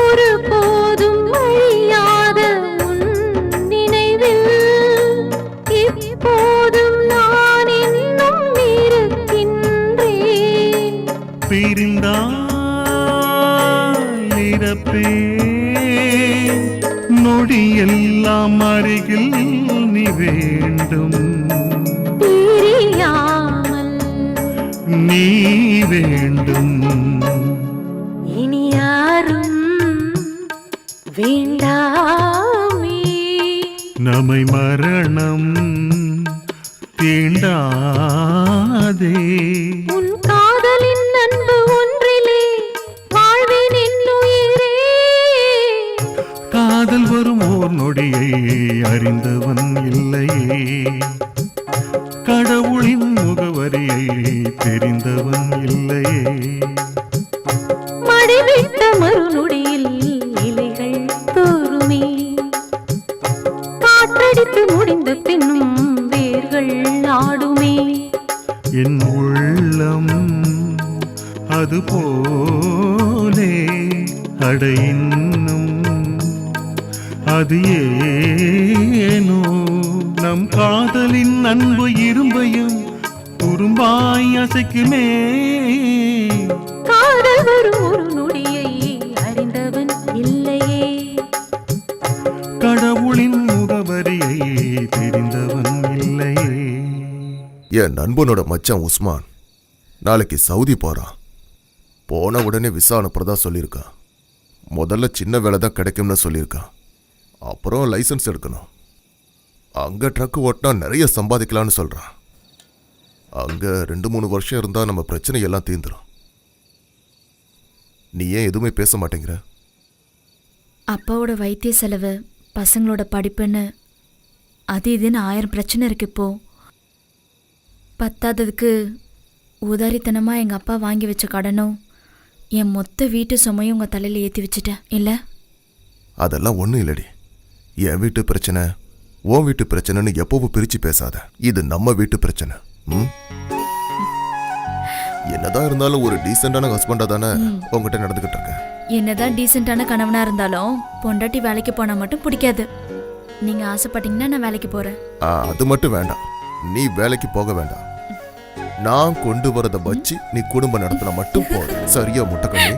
ஒரு போதும் அழியாத உன் நினைவில் இப்போதும் நான் இன்னும் இருக்கின்றேன். பிரிந்தால் இறப்பேன், நொடியெல்லாம் அருகில் நீ வேண்டும், பிரியாமல் நீ வேண்டும். இனி யாரும் வேண்டாமே. நம்மை மரணம் தீண்டாதே. உன் காதலின் அன்பு ஒன்றிலே வாழ்வேன் என்னுயிரே. காதல் வரும் ஓர் நொடியை அறிந்தவன் இல்லையே, கடவுளின் முகவரியை தெரிந்தவன் இல்லையே. மடிவிட்ட மறுநொடியில் இலைகள் தோறுமே, காற்றடித்து முடிந்த பின்னும் வேர்கள் ஆடுமே. என் உள்ளம் அது போலே அட இன்னும் அது ஏனோ நம் காதலின் அன்பு இரும்பையும் துரும்பாய் அசைக்குமே. காதல் வரும் ஒரு நொடியை அறிந்தவன் இல்லையே, கடவுளின் முகவரியை தெரிந்தவன் இல்லையே. என் நண்பனோட மச்சான் உஸ்மான் நாளைக்கு சவுதி போறான். போன உடனே விசா அனுப்புறதா சொல்லியிருக்கான். முதல்ல சின்ன வேலை தான் கிடைக்கும்னு சொல்லியிருக்கான். அப்புறம் லைசன்ஸ் எடுக்கணும். அங்க ட்ரக் ஓட்டினா நிறைய சம்பாதிக்கலாம்னு சொல்றான். அங்க 2-3 வருஷம் இருந்தா நம்ம பிரச்சனை எல்லாம் தீர்ந்துடும். நீ ஏன் எதுவுமே பேச மாட்டேங்கிற? அப்பாவோட வைத்திய செலவு, பசங்களோட படிப்புன்னு அது இதுன்னு 1000 பிரச்சனை இருக்கு இப்போ. பத்தாததுக்கு உதாரித்தனமாக எங்கள் அப்பா வாங்கி வச்ச கடனும் என் மொத்த வீட்டு சுமையும் உங்கள் தலையில் ஏற்றி வச்சுட்டேன் இல்லை? அதெல்லாம் ஒன்றும் இல்லடி. என் வீட்டு பிரச்சனை உன் வீட்டு பிரச்சனைன்னு எப்பவும் பிரிச்சு பேசாத. இது நம்ம வீட்டு பிரச்சனை. என்னதான் இருந்தாலும் ஒரு டீசென்டான ஹஸ்பண்டா தானே உங்ககிட்ட நடந்துகிட்டு இருக்க. என்னதான் டீசெண்டான கணவனாக இருந்தாலும் பொண்டாட்டி வேலைக்கு போனால் மட்டும் பிடிக்காது. நீங்கள் ஆசைப்பட்டீங்கன்னா நான் வேலைக்கு போகிறேன். அது மட்டும் வேண்டாம். நீ வேலைக்கு போக வேண்டாம். நான் கொண்டு வரத வச்சு நீ குடும்பம் நடத்தினா மட்டும் போதும். சரியா முட்டைக்கண்ணி?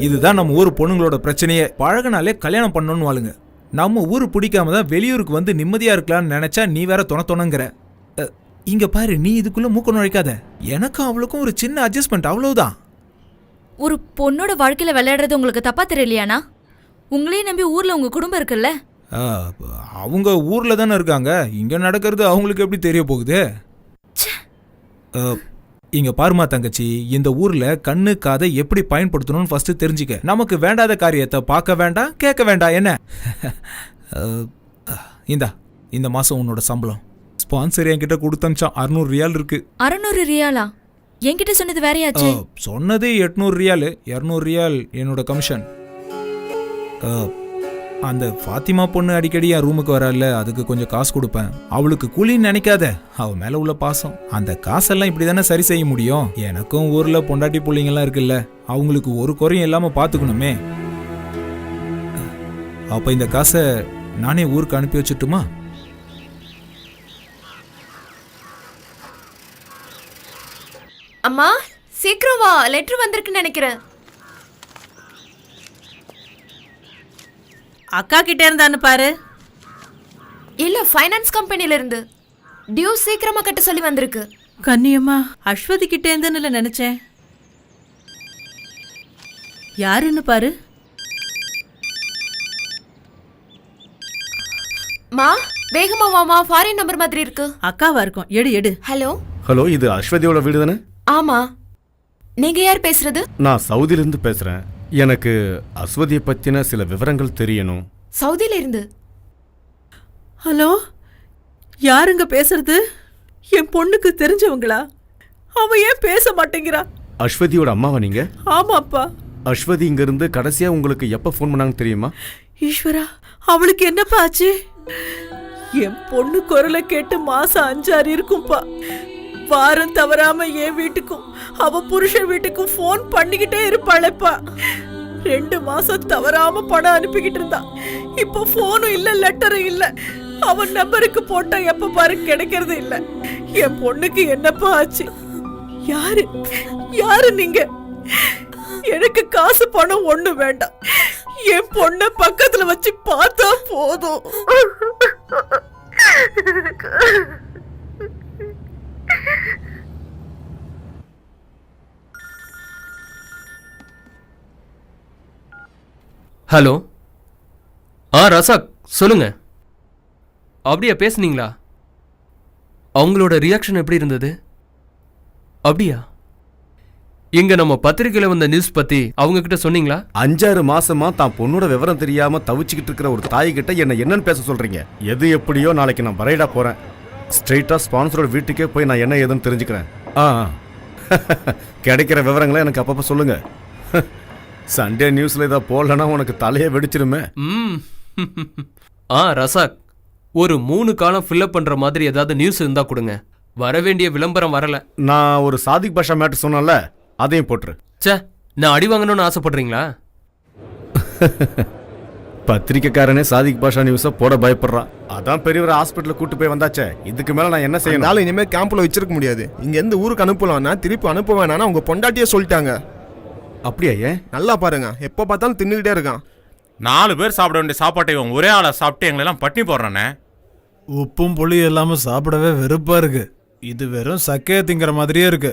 இதுதான் நம்ம ஊர் பொண்ணுங்களோட பிரச்சனையே. பழகினாலே கல்யாணம் பண்ணணும்னு வாழுங்க. நம்ம ஊர் பிடிக்காம தான் வெளியூருக்கு வந்து நிம்மதியா இருக்கலாம்னு நினைச்சா நீ வேற தொணங்கிற. இங்க பாரு, நீ இதுக்குள்ள மூக்க நுழைக்காத. எனக்கும் அவளுக்கும் ஒரு சின்ன அட்ஜஸ்ட்மெண்ட், அவ்வளவுதான். ஒரு பொண்ணோட வாழ்க்கையில விளையாடுறது உங்களுக்கு தப்பா தெரியலையானா? உங்களையும் நம்பி ஊர்ல உங்க குடும்பம் இருக்குல்ல? அவங்க ஊர்ல தானே இருக்காங்க. இங்க நடக்கிறது அவங்களுக்கு எப்படி தெரிய போகுது? இங்க பாருமா தங்கச்சி, இந்த ஊர்ல கண்ணு காதை எப்படி பயன்படுத்தணும்னு ஃபர்ஸ்ட் தெரிஞ்சுக்க. நமக்கு வேண்டாத காரியத்தை பார்க்க வேண்டாம், கேட்க வேண்டாம். என்ன இந்த மாசம் உன்னோட சம்பளம் ஸ்பான்சர் என்கிட்ட கொடுத்தமிச்சான். 600 ரியால் இருக்கு. 600 ரியாலா? என்கிட்ட சொன்னது வேறையாச்சு. சொன்னது 800 ரியால். 200 ரியால் என்னோட கமிஷன். அந்த ஃபாத்திமா பொண்ணு அடிக்கடி என் ரூமுக்கு வரால, அதுக்கு கொஞ்சம் காசு கொடுப்பேன். அவளுக்கு கூலின்னு நினைக்காத, அவ மேல உள்ள பாசம். அந்த காசெல்லாம் இப்படி தானே சரி செய்ய முடியும். எனக்கும் ஊர்ல பொண்டாட்டி பிள்ளைங்கெல்லாம் இருக்குல்ல, அவங்களுக்கு ஒரு குறையும் இல்லாம பாத்துக்கணுமே. அப்ப இந்த காசை நானே ஊருக்கு அனுப்பி வச்சுட்டுமா? அம்மா சீக்கிரம் வா, லெட்டர் வந்திருக்குன்னு நினைக்கிறேன். அக்கா கிட்ட இருந்தான்னு பாரு. இல்ல, ஃபைனான்ஸ் கம்பெனில இருந்து டியூ சீக்கிரமா கட்ட சொல்லி வந்திருக்கு. கண்ணியம்மா, அஸ்வதி கிட்ட இருந்துன்னு நினைச்சேன். யாருன்னு பாரு. மா வேகமா வாமா, ஃபாரின் நம்பர் மாதிரி இருக்கு. அக்காவா இருக்கும், எடு எடு. ஹலோ ஹலோ, இது அஸ்வதியோட வீடு தானே? ஆமா, நீங்க யார் பேசுறது? நான் சவுதியிலிருந்து பேசுறேன். எனக்கு அஸ்வதியை பத்தின சில விவரங்கள் தெரியணும். சவுதியில இருந்து. ஹலோ, யாருங்க பேசுறது? என் பொண்ணுக்கு தெரிஞ்சவங்களா? அவ ஏன் பேச மாட்டேங்கிறா? அஸ்வதியோட அம்மாவா நீங்க? ஆமாப்பா. அஸ்வதி இங்க இருந்து கடைசியா உங்களுக்கு எப்ப ஃபோன் பண்ணாங்க தெரியுமா? ஈஸ்வரா, அவளுக்கு என்னப்பா ஆச்சு? என் பொண்ணு குரலை கேட்டு மாசம் 5-6 இருக்கும்பா. வாரம் தவறாம என் வீட்டுக்கும் அவ புருஷன் வீட்டுக்கும் ஃபோன் பண்ணிக்கிட்டே இருப்பாளப்பா. 2 மாசம் தவறாம பணம் அனுப்பிக்கிட்டு இருந்தா. இப்போ ஃபோனும் இல்ல, லெட்டரும் இல்ல. அவன் நம்பருக்கு போட்டா எப்ப பாரு கிடைக்கிறது இல்ல. என் பொண்ணுக்கு என்னப்பா ஆச்சு? யாரு யாரு நீங்க? எனக்கு காசு பணம் ஒண்ணு வேண்டாம். என் பொண்ண பக்கத்துல வச்சு பார்த்தா போதும். ஹலோ. ரசாக் சொல்லுங்க. அப்படியா பேசுனீங்களா? அவங்களோட ரியாக்ஷன் எப்படி இருந்தது? அப்படியா? இங்க நம்ம பத்திரிக்கையில வந்த நியூஸ் பத்தி அவங்க கிட்ட சொன்னீங்களா? 5-6 மாசமா தான் பொண்ணோட விவரம் தெரியாம தவிச்சுக்கிட்டு இருக்கிற ஒரு தாய் கிட்ட என்னன்னு பேச சொல்றீங்க? எது எப்படியோ நாளைக்கு நான் பரைடா போறேன். ஸ்ட்ரெயிட்டா ஸ்பான்சரோட வீட்டுக்கே போய் நான் என்ன ஏதுன்னு தெரிஞ்சுக்கிறேன். கிடைக்கிற விவரங்களை எனக்கு அப்பப்ப சொல்லுங்க. சண்டே நியூஸ்ல இதை போடலன்னா உனக்கு தலையே வெடிச்சிருமே. ரசாக், ஒரு 3 காலம் ஃபில்அப் பண்ற மாதிரி ஏதாவது நியூஸ் இருந்தா கொடுங்க. வர வேண்டிய விளம்பரம் வரல. நான் ஒரு சாதிக் பாஷா மேட்டர் சொன்னேன்ல, அதையும் போட்டுரு. சே, நான் அடி வாங்கணும்னு ஆசைப்படுறீங்களா? பத்திரிக்கைக்காரனே சாதிக் பாஷா நியூஸை போட பயப்படுறான். அதான் பெரியவர் ஹாஸ்பிட்டல் கூட்டு போய் வந்தாச்சே. இதுக்கு மேல நான் என்ன செய்யணும்? இனிமே கேம்ப்ல வச்சிருக்க முடியாது. இங்க இருந்து ஊருக்கு அனுப்பலாம்னா திருப்பி அனுப்ப வேணாம்னா உங்க பொண்டாட்டியே சொல்லிட்டாங்க. அப்படியா? ஏன்? நல்லா பாருங்க, எப்போ பார்த்தாலும் தின்னுக்கிட்டே இருக்கான். 4 பேர் சாப்பிட வேண்டிய சாப்பாட்டை இவன் ஒரே ஆளை சாப்பிட்டு எங்களெல்லாம் பட்டினி போடுறானே. உப்பும் புளி இல்லாம சாப்பிடவே வெறுப்பா இருக்கு. இது வெறும் சக்கையை திங்கிற மாதிரியே இருக்கு.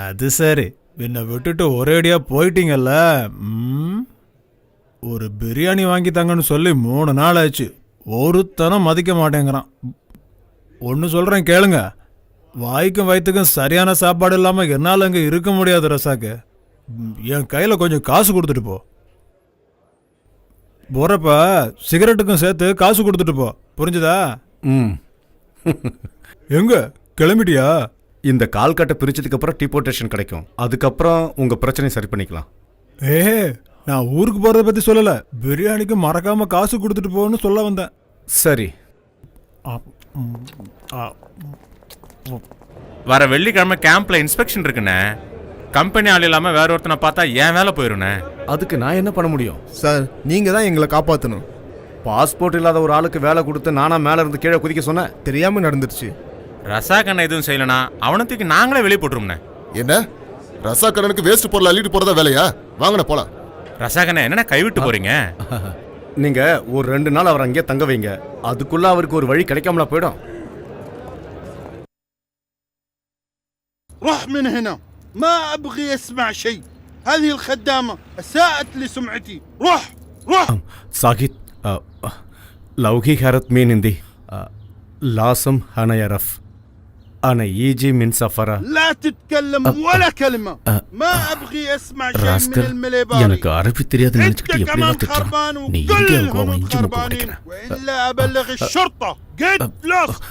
அது சரி, என்னை விட்டுட்டு ஒரேடியா போயிட்டீங்கல்ல. ஒரு பிரியாணி வாங்கி தாங்கன்னு சொல்லி 3 நாள் ஆச்சு. ஒருத்தனம் மதிக்க மாட்டேங்கிறான். ஒன்று சொல்றேன் கேளுங்க, வாய்க்கும் வயிற்றுக்கும் சரியான சாப்பாடு இல்லாம என்னால் அங்கே இருக்க முடியாது ரசாக்கு. என் கையில் கொஞ்சம் காசு கொடுத்துட்டு போ. போறப்ப சிகரெட்டுக்கும் சேர்த்து காசு கொடுத்துட்டு போ, புரிஞ்சுதா? எங்க கிளம்பிட்டியா? இந்த கால் கட்டை பிரிச்சதுக்கு அப்புறம் டிபோர்டேஷன் கிடைக்கும். அதுக்கப்புறம் உங்க பிரச்சனை சரி பண்ணிக்கலாம். நான் ஊருக்கு போறத பத்தி சொல்லல, பிரியாணிக்கு மறக்காம காசு கொடுத்துட்டு போன்னு சொல்ல வந்தேன். சரி. வர வெள்ளிக்கிழமை கேம்ப்ல இன்ஸ்பெக்ஷன் இருக்குண்ணே. கம்பெனி ஆள் இல்லாம வேற ஒருத்தனை பார்த்தா ஏன் வேலை போயிருண்ணே. அதுக்கு நான் என்ன பண்ண முடியும்? சார், நீங்க தான் எங்களை காப்பாற்றணும். பாஸ்போர்ட் இல்லாத ஒரு ஆளுக்கு வேலை கொடுத்து நானா மேல இருந்து கீழே குதிக்க சொன்னேன்? தெரியாம நடந்துருச்சு. ரசாக் அண்ணன் எதுவும் செய்யலனா அவனத்துக்கு நாங்களே வெளியே போட்டுரும்ண்ணே. என்ன ரசாக் அண்ணனுக்கு வேஸ்ட் பொருள் அள்ளிட்டு போறதா வேலையா? வாங்கண்ணே போலாம். ரசாக் அண்ணன் என்னண்ணே கைவிட்டு போறீங்க? நீங்க ஒரு 2 நாள் அவர் அங்கேயே தங்க வைங்க. அதுக்குள்ள அவருக்கு ஒரு வழி கிடைக்காமல போயிடும். روح من هنا، ما ابغي اسمع شيء. هذه الخدامة اساءت لسمعتي. روح روح. साहिद लौकी हरत मीन हिंदी लासम हना यरफ أنا يجي من سفرة. لا تتكلم ولا كلمة. ما أبغي أسمع شيء من المليباري. எனக்கு அரபி தெரியாதுன்னு நினைச்சிட்டு எப்படி كمان திட்டுறான்? خربان நீ இந்தியா وكلهم கோவம் இஞ்சி மூக்கு خربانين உடைக்கிறேன். وإلا أبلغ الشرطة. Get lost.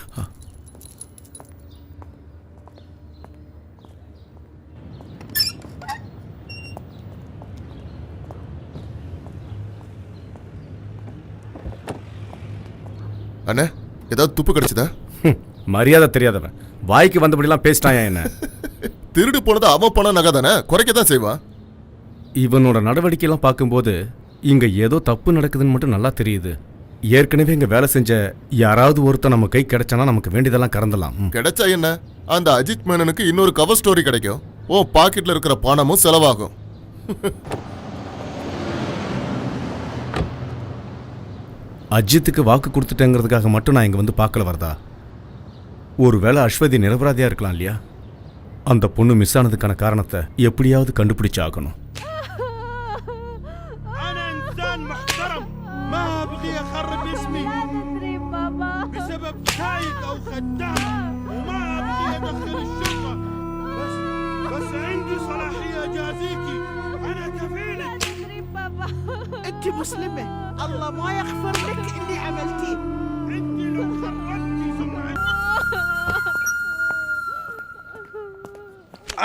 அண்ணே, ஏதாவது துப்பு கிடைச்சதா? மரியாதை தெரியாதவன் வாய்க்கு வந்தபடிலாம் பேசிட்டாயா என்ன? திருடு போனது அவன் பணம் நகை தானே, குறைக்க தான் செய்வான். இவனோட நடவடிக்கையெல்லாம் பார்க்கும்போது இங்க ஏதோ தப்பு நடக்குதுன்னு மட்டும் நல்லா தெரியுது. ஏற்கனவே இங்க வேலை செஞ்ச யாராவது ஒருத்தர் நம்ம கை கிடைச்சானா நமக்கு வேண்டியதெல்லாம் கறந்தலாம். கிடைச்சா என்ன, அந்த அஜித் மேனனுக்கு இன்னொரு கவர் ஸ்டோரி கிடைக்கும். ஓ பாக்கெட்ல இருக்கிற பணமும் செலவாகும். அஜித்துக்கு வாக்கு கொடுத்துட்டேங்கிறதுக்காக மட்டும் நான் இங்க வந்து பார்க்கல வரதா. ஒருவேளை அஸ்வதி நிரபராதியா இருக்கலாம் இல்லையா? அந்த பொண்ணு மிஸ் ஆனதுக்கான காரணத்தை எப்படியாவது கண்டுபிடிச்சு ஆகணும். انت مسلمة الله ما يغفر لك اللي عملتيه. انت لو خربتي سمعتي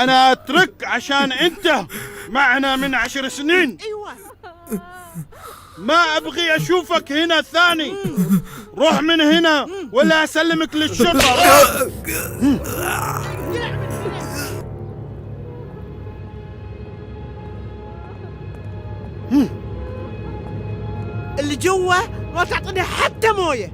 انا اترك عشان انت معنا من 10 سنين. ايوه ما ابغي اشوفك هنا ثاني. روح من هنا ولا اسلمك للشرطة. اللي جوا ما تعطيني حتى مويه.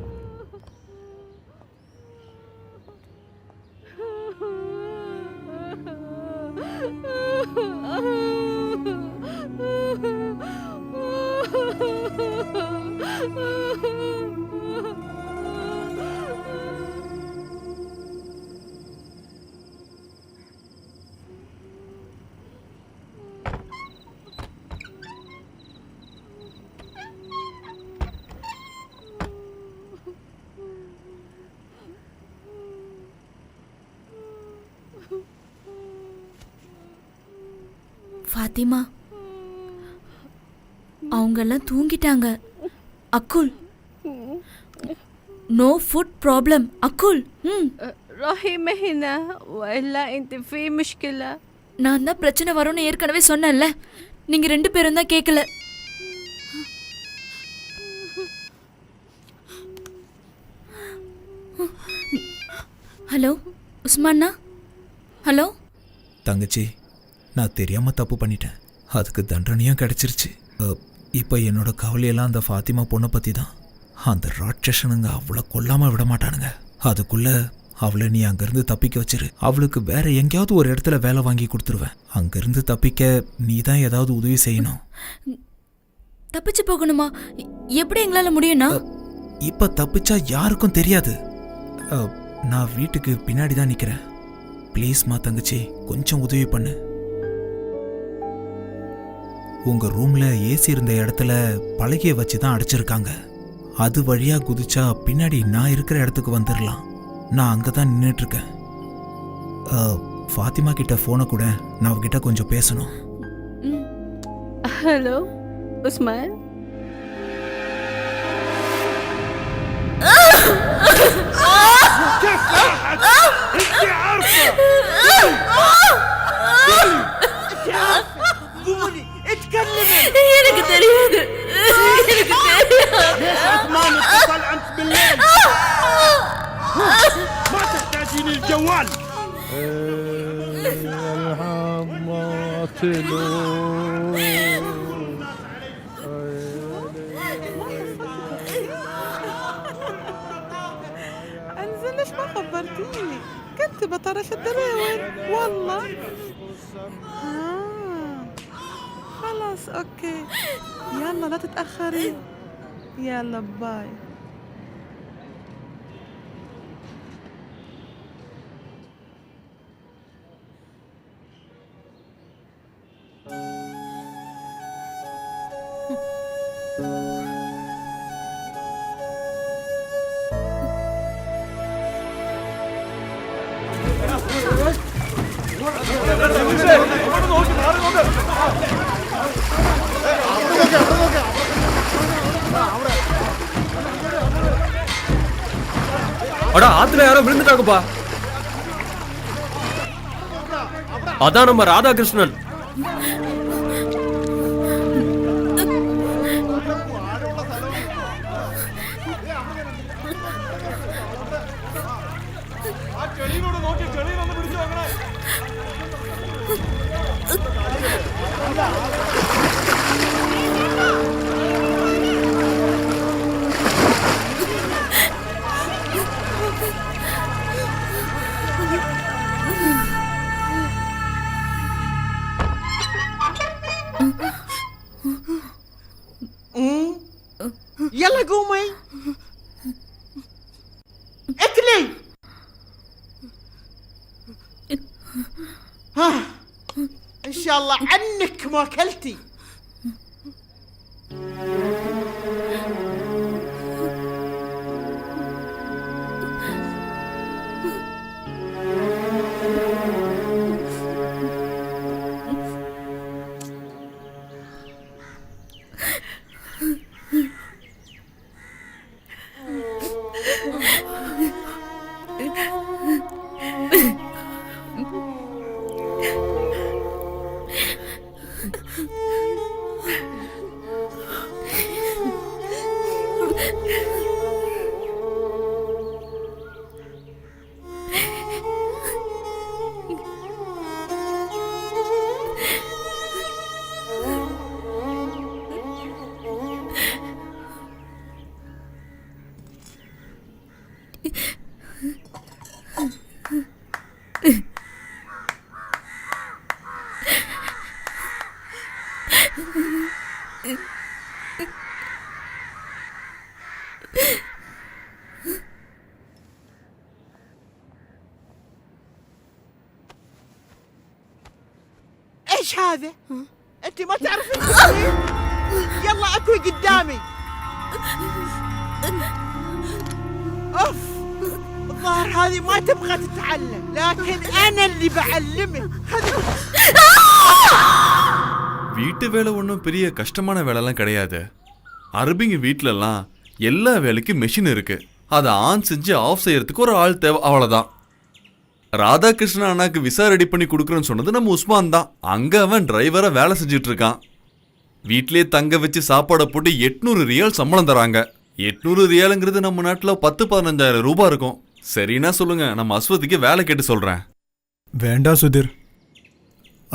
ஃபாத்திமா, அவங்கெல்லாம் தூங்கிட்டாங்க. அக்குல், நோ ஃபுட் ப்ராப்ளம். அக்குல், رحيمة هنا وإلا أنت في مشكلة. நான் தான் பிரச்சனை வரும்னு ஏற்கனவே சொன்னேன்ல, நீங்க 2 பேரும் தான் கேட்கல. ஹலோ உஸ்மான்னா? ஹலோ தங்கச்சி, நான் தெரியாம தப்பு பண்ணிட்டேன். அதுக்கு தண்டனையும் கிடைச்சிருச்சு. இப்போ என்னோட கவலையெல்லாம் அந்த ஃபாத்திமா பொண்ணை பற்றி தான். அந்த ராட்சசனுங்க அவளை கொல்லாமல் விட மாட்டானுங்க. அதுக்குள்ள அவளை நீ அங்கேருந்து தப்பிக்க வச்சிரு. அவளுக்கு வேற எங்கேயாவது ஒரு இடத்துல வேலை வாங்கி கொடுத்துருவேன். அங்கேருந்து தப்பிக்க நீ தான் ஏதாவது உதவி செய்யணும். தப்பிச்சு போகணுமா? எப்படி எங்களால் முடியும்னா? இப்போ தப்பிச்சா யாருக்கும் தெரியாது. நான் வீட்டுக்கு பின்னாடி தான் நிற்கிறேன். ப்ளீஸ்மா தங்கச்சி, கொஞ்சம் உதவி பண்ணு. உங்க ரூம்ல ஏசி இருந்த இடத்துல பலகையை வச்சு தான் அடைச்சிருக்காங்க. அது வழியா குதிச்சா பின்னாடி நான் இருக்கிற இடத்துக்கு வந்துடலாம். நான் அங்கே தான் நின்றுட்டு இருக்கேன். ஃபாத்திமா கிட்ட ஃபோனை கூட, நான் அவகிட்ட கொஞ்சம் பேசணும். ஹலோ உஸ்மான். எனக்கு தெரியாது. ما نتصل أنت بالليل. ما تحتاجين الجوال. انزل ليش ما خبرتيني؟ كنت بطرش الدراوين والله. خلاص اوكي يلا لا تتأخري. يلا باي. அடா, ஆத்துல யாரோ விழுந்துட்டாங்கப்பா. அதான் நம்ம ராதாகிருஷ்ணன். شاء الله عنك ما اكلتي. ايش هذا؟ انت ما تعرفين تسوين؟ يلا اكوي قدامي. اوف، الظاهر هذه ما تبغى تتعلم، لكن انا اللي بعلمك. வீட்டு வேலை ஒன்றும் பெரிய கஷ்டமான வேலைலாம் கிடையாது. அரபிங்க வீட்டிலலாம் எல்லா வேலைக்கும் மெஷின் இருக்கு. அதை ஆன் செஞ்சு ஆஃப் செய்யறதுக்கு ஒரு ஆள் தேவை, அவ்வளோதான். ராதாகிருஷ்ணன் அண்ணாக்கு விசா ரெடி பண்ணி கொடுக்குறேன்னு சொன்னது நம்ம உஸ்மான் தான். அங்கே அவன் டிரைவரை வேலை செஞ்சுட்டு இருக்கான். வீட்டிலே தங்க வச்சு சாப்பாடை போட்டு 800 ரியால் சம்பளம் தராங்க. 800 ரியாலுங்கிறது நம்ம நாட்டில் 10-15,000 ரூபாய் இருக்கும். சரின்னா சொல்லுங்க, நம்ம அஸ்வதிக்கு வேலை கேட்டு சொல்றேன். வேண்டாம் சுதீர்.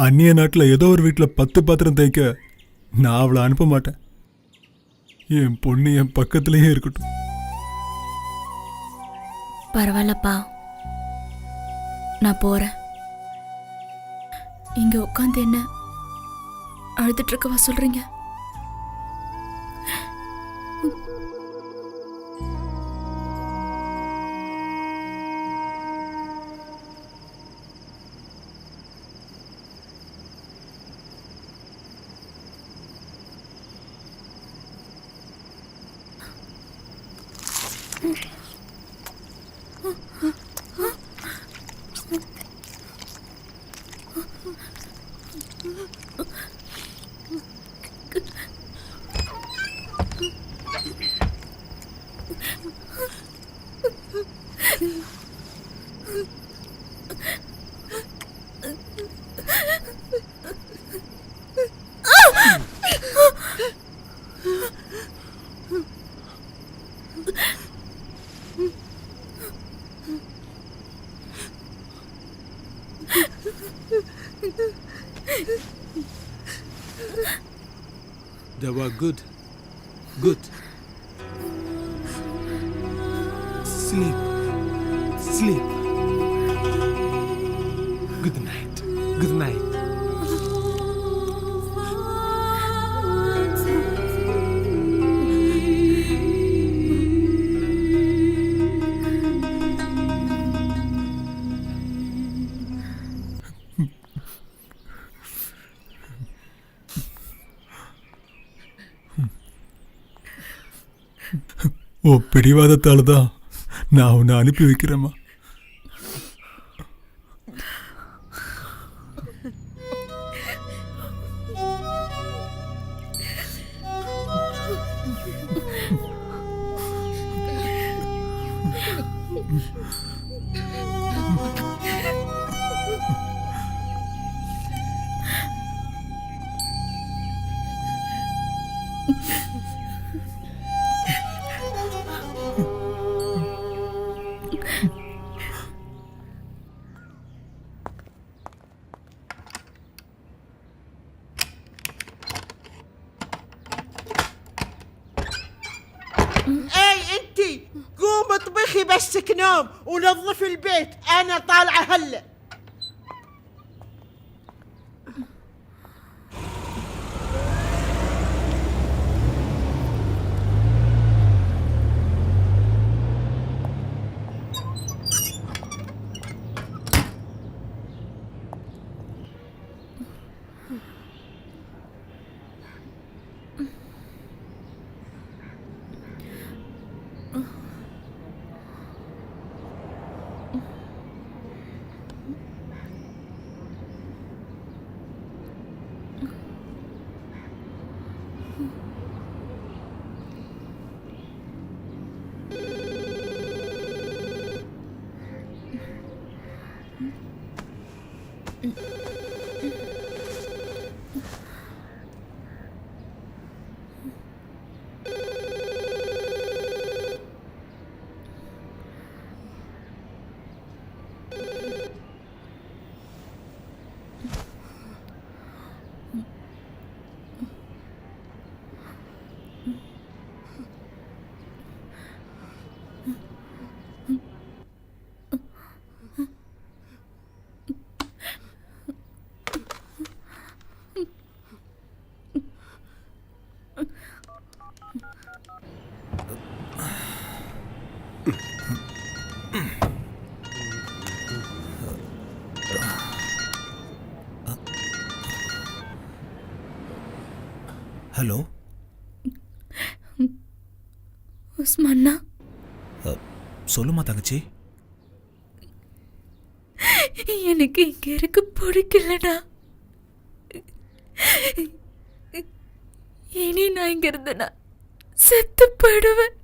அந்நிய நாட்டில் ஏதோ ஒரு வீட்டில் 10 பாத்திரம் தைக்க நான் அவளை அனுப்ப மாட்டேன். என் பொண்ணு என் பக்கத்துலேயே இருக்கட்டும். பரவாயில்லப்பா, நான் போறேன். இங்க உட்காந்து என்ன அழுதுட்டு இருக்கவா சொல்றீங்க? They were good. Good. Sleep. Sleep. Good night. Good night. ஓ பிடிவாதத்தால் தான் நான் உன்னை அனுப்பி வைக்கிறேம்மா. اي انتي قوم اطبخي بسك نوم ونظفي البيت، انا طالعه هلا. ஹலோ உஸ்மான்னா, சொல்லுமா தங்கச்சி. எனக்கு இங்க இருக்க பிடிக்கலடா. இனி நான் இங்க இருந்தேனா செத்து போயிடுவேன்.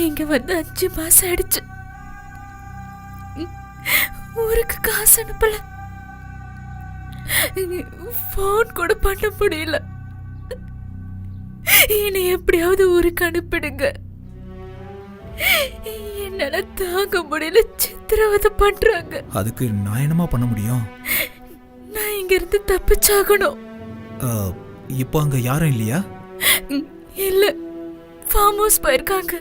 இங்க வந்து 5 மாசம் ஆயிடுச்சு. ஊருக்கு காசு அனுப்பல, போன் கூட பண்ண முடியல. என்னை எப்படியாவது ஊருக்கு அனுப்பிடுங்க. என்னால தாங்க முடியல, சித்திரவதை பண்றாங்க. அதுக்கு நான் என்னமா பண்ண முடியும்? நான் இங்க இருந்து தப்பிச்சாகணும். இப்போ அங்க யாரும் இல்லையா? இல்ல, ஃபார்ம் ஹவுஸ் போயிருக்காங்க.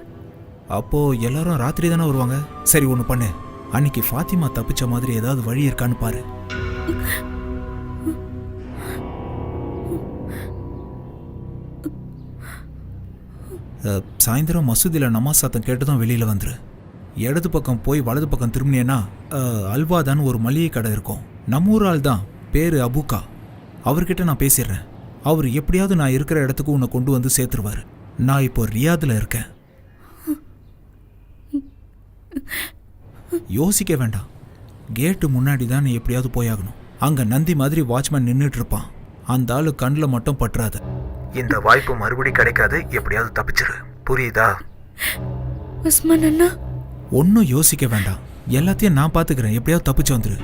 அப்போ எல்லாரும் ராத்திரி தானே வருவாங்க. சரி ஒன்று பண்ணு, அன்னைக்கு ஃபாத்திமா தப்பிச்ச மாதிரி ஏதாவது வழி இருக்கான்னு பாரு. சாயந்தரம் மசூதியில் நமாஸ் சத்தம் கேட்டு தான் வெளியில் வந்துரு. இடது பக்கம் போய் வலது பக்கம் திரும்பினேன்னா அல்வாதான்னு ஒரு மளிகை கடை இருக்கும். நம்ம ஊர் ஆள் தான், பேர் அபுக்கா. அவர்கிட்ட நான் பேசிடுறேன். அவர் எப்படியாவது நான் இருக்கிற இடத்துக்கு உன்னை கொண்டு வந்து சேர்த்துருவார். நான் இப்போ ரியாதில் இருக்கேன். யோசிக்க வேண்டாம், கேட்டு முன்னாடி தான் நீ எப்படியாவது போயாகணும். அங்கே நந்தி மாதிரி வாட்ச்மேன் நின்றுட்டு இருப்பான். அந்த ஆளு கண்ணில் மட்டும் பற்றாது. இந்த வாய்ப்பு மறுபடியும் கிடைக்காது. எப்படியாவது தப்பிச்சிரு, புரியுதா? உஸ்மான் அண்ணா, ஒன்றும் யோசிக்க வேண்டாம், எல்லாத்தையும் நான் பார்த்துக்கிறேன். எப்படியாவது தப்பிச்சு வந்துரு.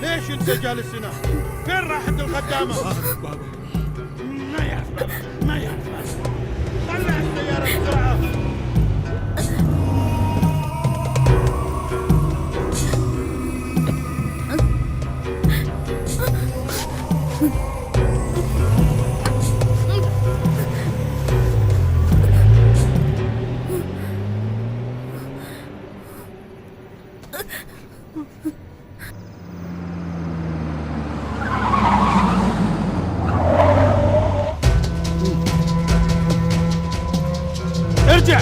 ليش انت جالس هنا؟ فين راحت الخدامة؟ ما يعرف بابا، ما يعرف بابا. طلع السيارة بسرعة. ارجع.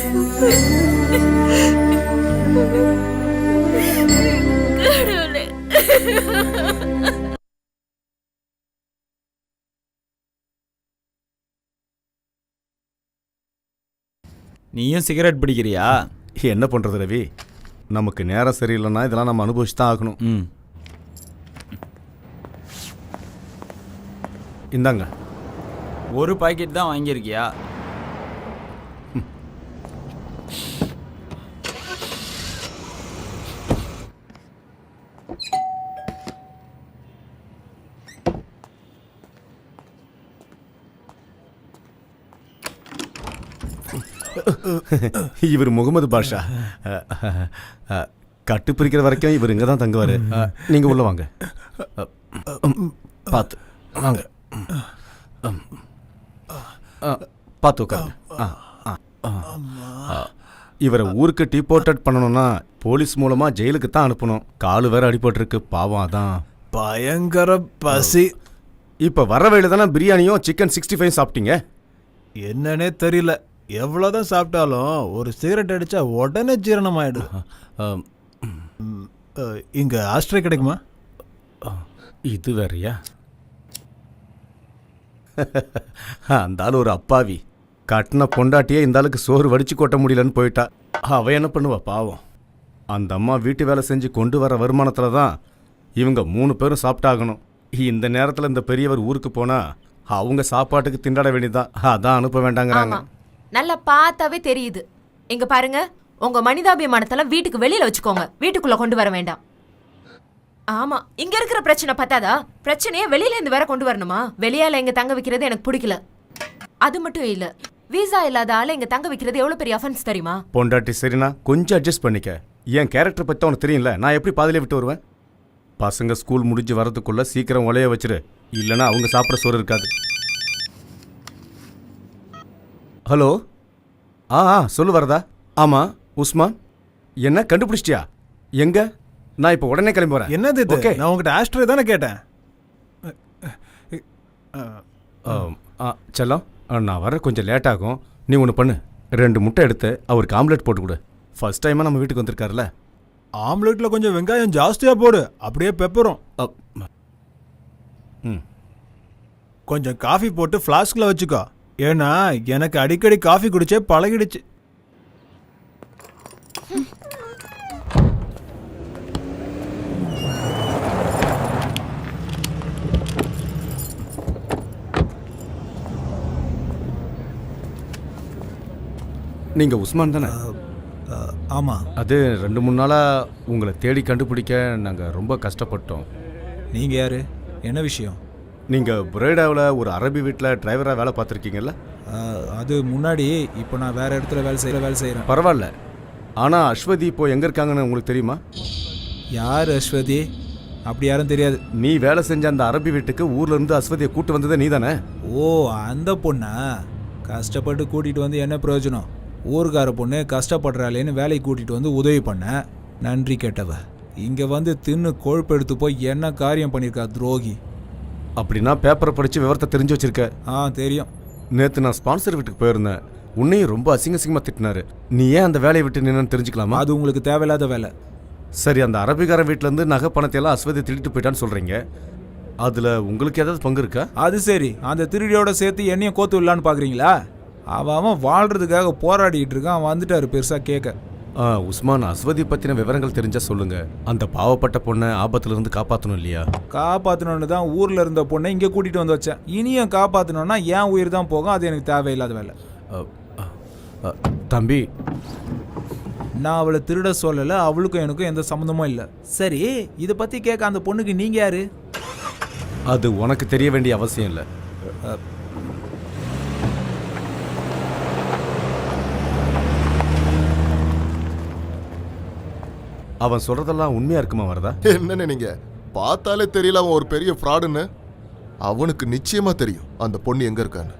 கடவுளே. நீயும் சிகரெட் பிடிக்கிறியா? என்ன பண்ணுறது ரவி, நமக்கு நேரம் சரியில்லைன்னா இதெல்லாம் நம்ம அனுபவிச்சு தான் ஆகணும். ம், இந்தாங்க. ஒரு பாக்கெட் தான் வாங்கியிருக்கியா? இவர் முகமது பாஷா. கட்டு பிரிக்கிற வரைக்கும் இவர் இங்கே தான் தங்குவார். நீங்கள் உள்ள வாங்க. பார்த்து வாங்க. பார்த்து உட்காருங்க. இவரை ஊருக்கு டீபோர்ட்டட் பண்ணணும்னா போலீஸ் மூலமாக ஜெயிலுக்கு தான் அனுப்பணும். காலு வேற அடிபட்டிருக்கு, பாவம். அதான் பயங்கர பசி. இப்போ வர வழியில் தானே பிரியாணியும் சிக்கன் 65 சாப்பிட்டீங்க. என்னன்னே தெரியல, எவ்வளோதான் சாப்பிட்டாலும் ஒரு சிகரெட் அடித்தா உடனே ஜீரணம் ஆகிடும். இங்கே ஆஸ்ட்ரே கிடைக்குமா? இது வேறையா? அந்த ஆள் ஒரு அப்பாவி. கட்டின பொண்டாட்டியே இந்த ஆளுக்கு சோறு வடிச்சு கொட்ட முடியலன்னு போயிட்டா. அவ என்ன பண்ணுவா பாவம். அந்த அம்மா வீட்டு வேலை செஞ்சு கொண்டு வர வருமானத்தில் தான் இவங்க 3 பேரும் சாப்பிட்டாகணும். இந்த நேரத்தில் இந்த பெரியவர் ஊருக்கு போனால் அவங்க சாப்பாட்டுக்கு திண்டாட வேண்டியதுதான். அதான் அனுப்ப வேண்டாங்கிறாங்க. நல்லா பார்த்தாவே தெரியுது. இங்க பாருங்க, உங்க மனிதாபிமானத்தெல்லாம் வீட்டுக்கு வெளியில வச்சுக்கோங்க, வீட்டுக்குள்ள கொண்டு வர வேண்டாம். ஆமா, இங்க இருக்கிற பிரச்சனை பத்தாதா, பிரச்சனையே வெளியில இருந்து வேற கொண்டு வரணுமா? வெளியால இங்க தங்க வைக்கிறது எனக்கு பிடிக்கல. அது மட்டும் இல்ல, வீசா இல்லாத ஆளை இங்க தங்க வைக்கிறது எவ்வளவு பெரிய அஃபென்ஸ் தெரியுமா? பொண்டாட்டி சரிண்ணா, கொஞ்சம் அட்ஜஸ்ட் பண்ணிக்க. என் கேரக்டர் பற்றி உனக்கு தெரியல, நான் எப்படி பாதிலே விட்டு வருவேன்? பசங்க ஸ்கூல் முடிஞ்சு வரதுக்குள்ள சீக்கிரம் உலைய வச்சிரு, இல்லைன்னா அவங்க சாப்பிட்ற சோறு இருக்காது. ஹலோ, சொல்லு வரதா? ஆமாம் உஸ்மான், என்ன கண்டுபிடிச்சிட்டியா? எங்க? நான் இப்போ உடனே கிளம்பி வரேன். என்னது இது? நான் உங்ககிட்ட ஆஸ்ட்ரே தானே கேட்டேன். செல்லம், நான் வர கொஞ்சம் லேட் ஆகும். நீ ஒன்று பண்ணு, 2 முட்டை எடுத்து அவருக்கு ஆம்லெட் போட்டு கொடு. ஃபர்ஸ்ட் டைமாக நம்ம வீட்டுக்கு வந்திருக்காருல்ல. ஆம்லெட்டில் கொஞ்சம் வெங்காயம் ஜாஸ்தியாக போடு, அப்படியே பெப்பரும். கொஞ்சம் காஃபி போட்டு ஃப்ளாஸ்கில் வச்சுக்கோ. ஏன்னா எனக்கு அடிக்கடி காஃபி குடிச்சே பழகிடுச்சு. நீங்கள் உஸ்மான் தானே? ஆமாம். அது 2-3 நாளாக உங்களை தேடி கண்டுபிடிக்க நாங்கள் ரொம்ப கஷ்டப்பட்டோம். நீங்கள் யார்? என்ன விஷயம்? நீங்கள் புரேடாவில் ஒரு அரபி வீட்டில் டிரைவராக வேலை பார்த்துருக்கீங்கல்ல? அது முன்னாடி. இப்போ நான் வேறு இடத்துல வேலை செய்கிறேன். பரவாயில்ல. ஆனால் அஸ்வதி இப்போ எங்கே இருக்காங்கன்னு உங்களுக்கு தெரியுமா? யார் அஸ்வதி? அப்படி யாரும் தெரியாது. நீ வேலை செஞ்ச அந்த அரபி வீட்டுக்கு ஊர்லேருந்து அஸ்வதியை கூட்டு வந்ததே நீ தானே? ஓ, அந்த பொண்ணா? கஷ்டப்பட்டு கூட்டிகிட்டு வந்து என்ன பிரயோஜனம்? ஊருக்கார பொண்ணு கஷ்டப்படுறாளேன்னு வேலைக்கு கூட்டிகிட்டு வந்து உதவி பண்ண. நன்றி கேட்டவ இங்கே வந்து தின்னு கொழுப்பு எடுத்து போய் என்ன காரியம் பண்ணியிருக்கா துரோகி. அப்படின்னா பேப்பரை படித்து விவரத்தை தெரிஞ்சு வச்சிருக்க? தெரியும். நேற்று நான் ஸ்பான்சர் வீட்டுக்கு போயிருந்தேன். உன்னையும் ரொம்ப அசிங்கமாக திட்டினாரு. நீ ஏன் அந்த வேலையை விட்டு நின்னு தெரிஞ்சுக்கலாமா? அது உங்களுக்கு தேவையில்லாத வேலை. சரி, அந்த அரபிக்கார வீட்டிலேருந்து நகை பணத்தையெல்லாம் அஸ்வதி திருட்டு போயிட்டான்னு சொல்கிறீங்க. அதில் உங்களுக்கு ஏதாவது பங்கு இருக்கா? அது சரி, அந்த திருடியோட சேர்த்து என்னையும் கோத்து விடலான்னு பார்க்குறீங்களா? அவன் வாழ்கிறதுக்காக போராடிட்டு இருக்கான். வந்துட்டாரு பெருசாக கேட்க. உஸ்மான், அஸ்வதி பற்றின விவரங்கள் தெரிஞ்சால் சொல்லுங்கள். அந்த பாவப்பட்ட பொண்ணை ஆபத்துலேருந்து காப்பாற்றணும் இல்லையா? காப்பாற்றணுன்னு தான் ஊரில் இருந்த பொண்ணை இங்கே கூட்டிகிட்டு வந்து வச்சேன். இனியும் காப்பாற்றணுன்னா என் உயிர் தான் போகும். அது எனக்கு தேவையில்லாத வேலை. தம்பி, நான் அவளை திருட சொல்லலை. அவளுக்கும் எனக்கும் எந்த சம்மந்தமும் இல்லை. சரி, இதை பற்றி கேட்க அந்த பொண்ணுக்கு நீங்கள் யார்? அது உனக்கு தெரிய வேண்டிய அவசியம் இல்லை. அவன் சொல்றதெல்லாம் உண்மையா இருக்குமா வரதா? என்னன்னு நீங்க பார்த்தாலே தெரியல அவன் ஒரு பெரிய ஃப்ராடுன்னு. அவனுக்கு நிச்சயமா தெரியும் அந்த பொண்ணு எங்க இருக்கான்னு.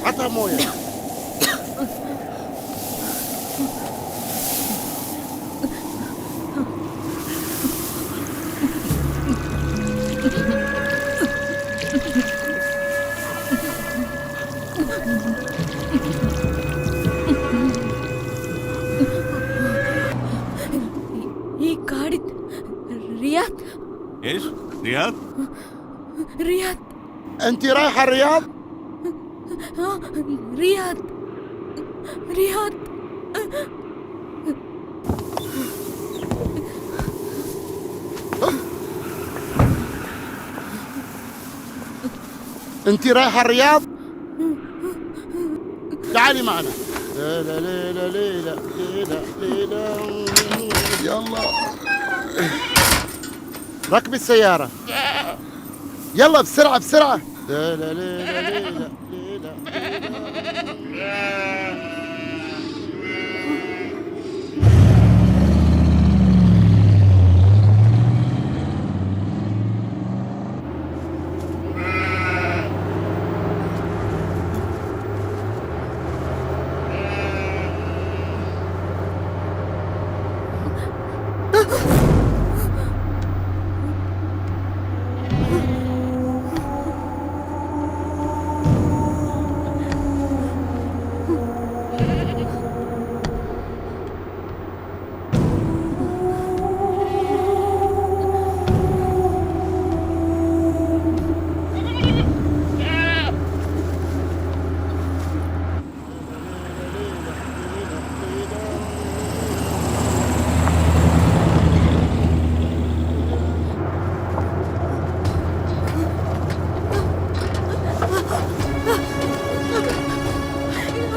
عطها مويه. ఈ గాడి రియాద్ ايش رياض రియాద్ انت رايحه الرياض؟ Riyadh Riyadh انت رايحه الرياض؟ تعالي معنا. ليلى ليلى ليلى ليلى ليلى يلا ركبي السيارة يلا بسرعة بسرعة. ليلى ليلى ليلى ليلى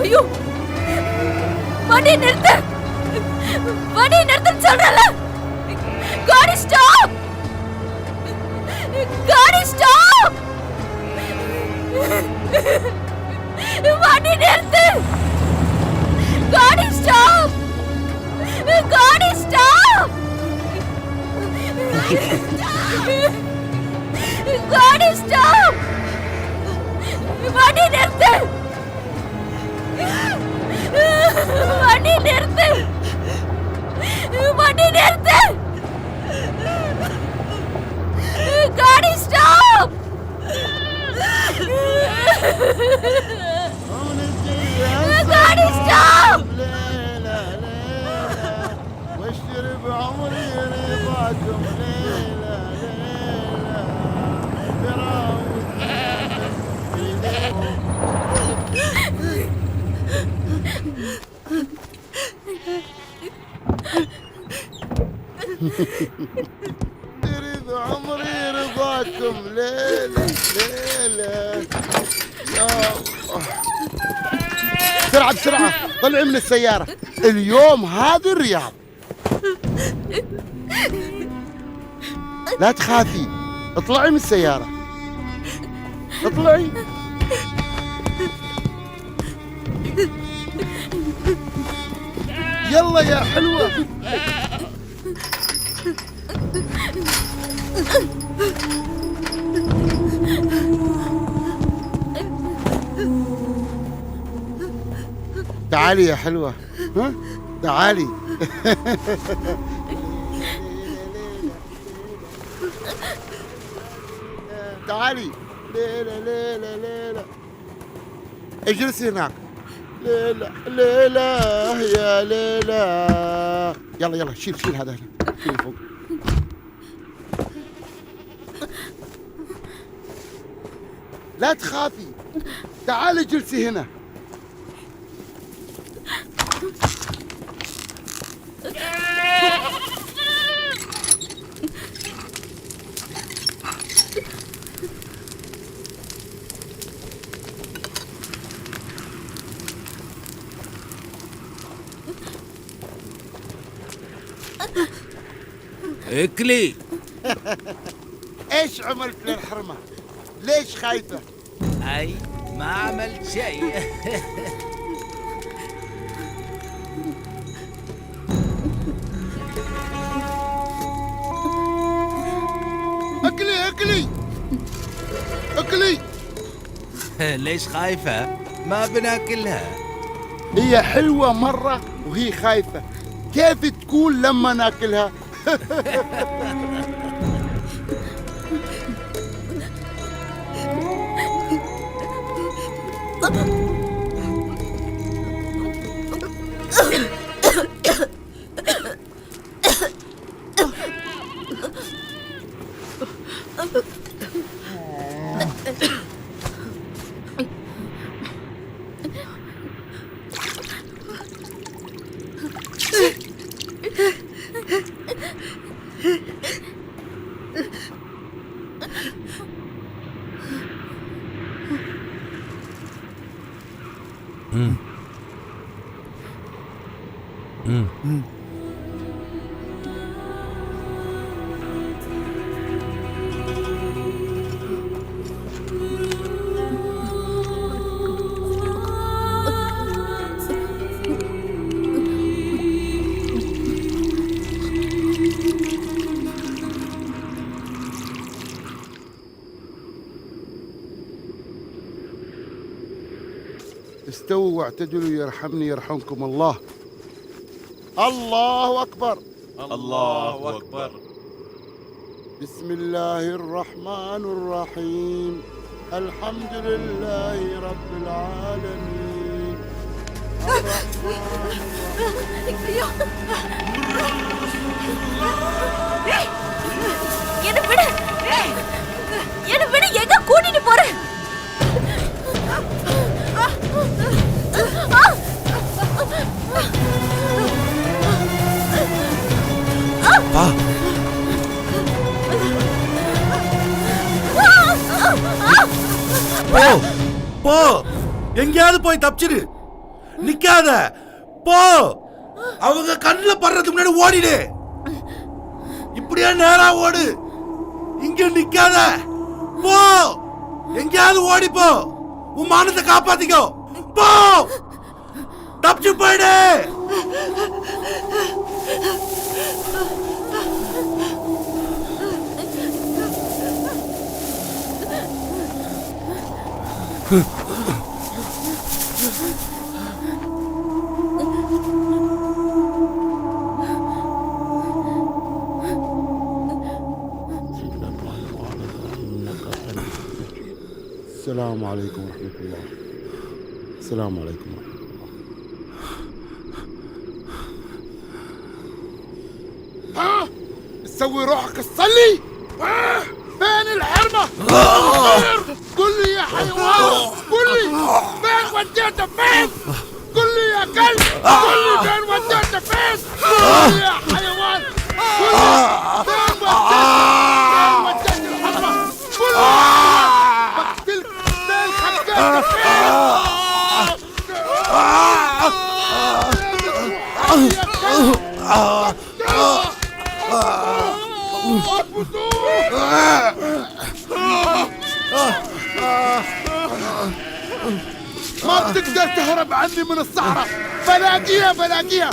ஐயோ வண்டி நிறுத்து வண்டி நிறுத்துன்னு சொல்றல காடி ஸ்டாப் காடி ஸ்டாப் வண்டி நிறுத்து காடி ஸ்டாப் காடி ஸ்டாப் காடி ஸ்டாப் வண்டி நிறுத்து வண்டி நிறுத்து வண்டி நிறுத்து காடி ஸ்டாப் காடி ஸ்டாப் واشتري بعمري رضاكم. ليلى تريد عمري رضاكم. ليلى ليلى يا الله. بسرعة بسرعة طلعي من السيارة. اليوم هذه الرياض. لا تخافي اطلعي من السيارة اطلعي. يلا يا حلوة. تعالي يا حلوة. ها تعالي. تعالي. ليلى ليلى ليلى اجلسي هناك. ليلى ليلى يا ليلى. يلا يلا شيل شيل هذا هنا شيل فوق. لا تخافي تعالي اجلسي هنا. اكلي. ايش عملت للحرمة؟ ليش خايفة؟ اي ما عملت شيء. اكلي اكلي اكلي. ليش خايفة؟ ما بناكلها. هي حلوة مرة وهي خايفة، كيف تكون لما ناكلها؟ استووا واعتدلوا يرحمني يرحمكم الله. الله أكبر. الله أكبر. بسم الله الرحمن الرحيم. الحمد لله رب العالمين. என்ன விடு, என்ன விடு, எங்க கூட்டிட்டு போற? பா போ போ, எங்கேயாவது போய் தப்பிச்சிரு, நிக்காத, போ. அவங்க கண்ணுல படுறதுக்கு முன்னாடி ஓடிடு. இப்படியே நேரா ஓடு, இங்க நிக்காத, போ. எங்கேயாவது ஓடி போ, உன் மானத்தை காப்பாத்திக்கோ. போ, தப்பிச்சு போயிடு. السلام عليكم ورحمة الله. السلام عليكم ورحمة الله. ها؟ تسوي روحك تصلي؟ فين الحرمة؟ قل لي يا حيوان، قل لي فين وديته فين؟ قل لي يا كلب، قل لي فين وديته فين؟ قل لي يا حيوان، قل لي فين وديته الحرمة؟ قل لي بقتلك فين خبيته ما بتقدر تهرب عني من الصحراء. بلاقيها بلاقيها.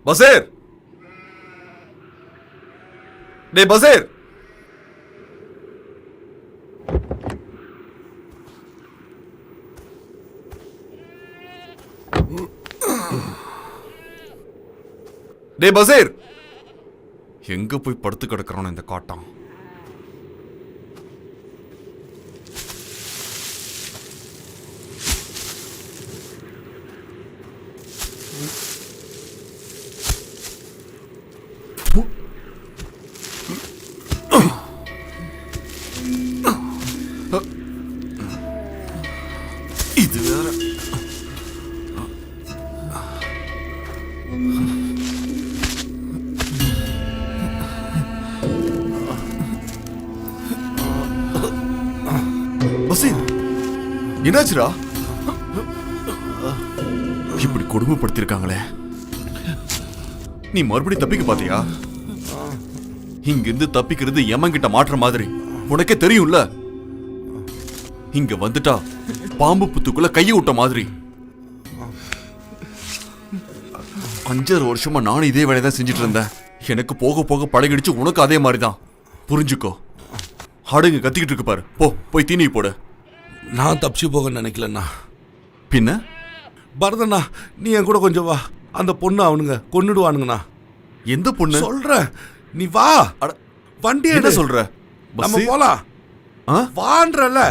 பசீர், டேய் பசீர், டே பசீர், எங்க போய் படுத்து கிடக்குறானோ இந்த காட்டான். இது வேற. பசீர், என்னாச்சுடா? இப்படி கொடுமைப்படுத்திருக்காங்களே. நீ மறுபடியும் தப்பிக்க பாத்தியா? இங்கிருந்து தப்பிக்கிறது யமன்கிட்ட மாற்ற மாதிரி உனக்கே தெரியும்ல. இங்க வந்துட்டா பாம்பு புத்துக்குள்ள கைய விட்ட மாதிரி. 5 வருஷமா நானும் இதே வேலையை தான் செஞ்சுட்டு இருந்தேன். எனக்கு போக போக பழகிடுச்சு, உனக்கு அதே மாதிரி தான். புரிஞ்சுக்கோ. ஆடுங்க கத்திக்கிட்டு இருக்கு பாரு, போய் தீனி போடு. நான் தப்பிச்சு போக நினைக்கலண்ணா. பின்ன பரதண்ணா, நீ என் கூட கொஞ்சம் வா. அந்த பொண்ணு அவனுங்க கொன்னுடுவானுங்கண்ணா. எந்த பொண்ணு? சொல்றேன், நீ வா. வண்டி என்ன சொல்ற? நம்ம போலாம். வான்றல.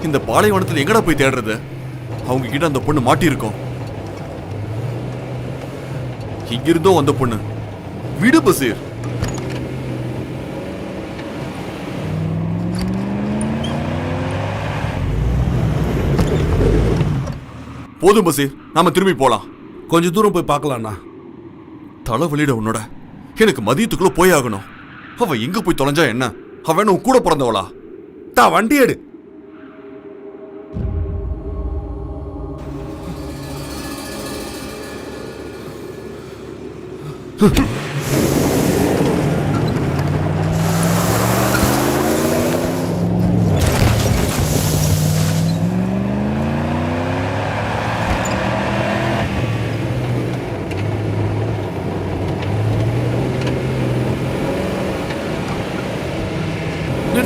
இந்த பாலைவனத்தில் எங்கடா போய் தேடுறது? அவங்க கிட்ட அந்த பொண்ணு மாட்டி இருக்கும். இங்கிருந்தோ அந்த பொண்ணு. விடு பசீர். போதும் பசீர், நாம திரும்பி போலாம். கொஞ்சம் தூரம் போய் பார்க்கலாம்ண்ணா. தலைவலிட உன்னோட. எனக்கு மதியத்துக்குள்ள போய் ஆகணும். அவ எங்க போய் தொலைஞ்சா என்ன? அவன் உன் கூட பிறந்தவளா? வண்டி எடு.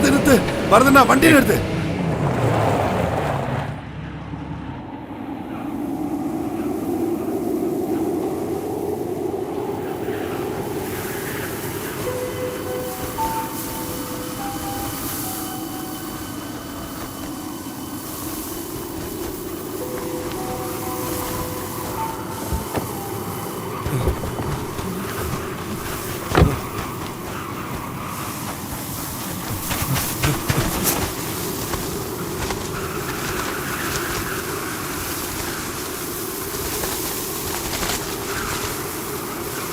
நிறுத்து, வரதுண்ணா, வண்டி நிறுத்து.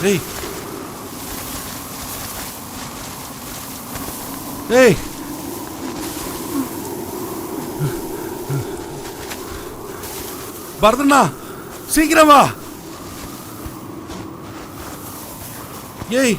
ஏய் ஏய், பரதண்ணா, சீக்கிரம் வா. ஏய்,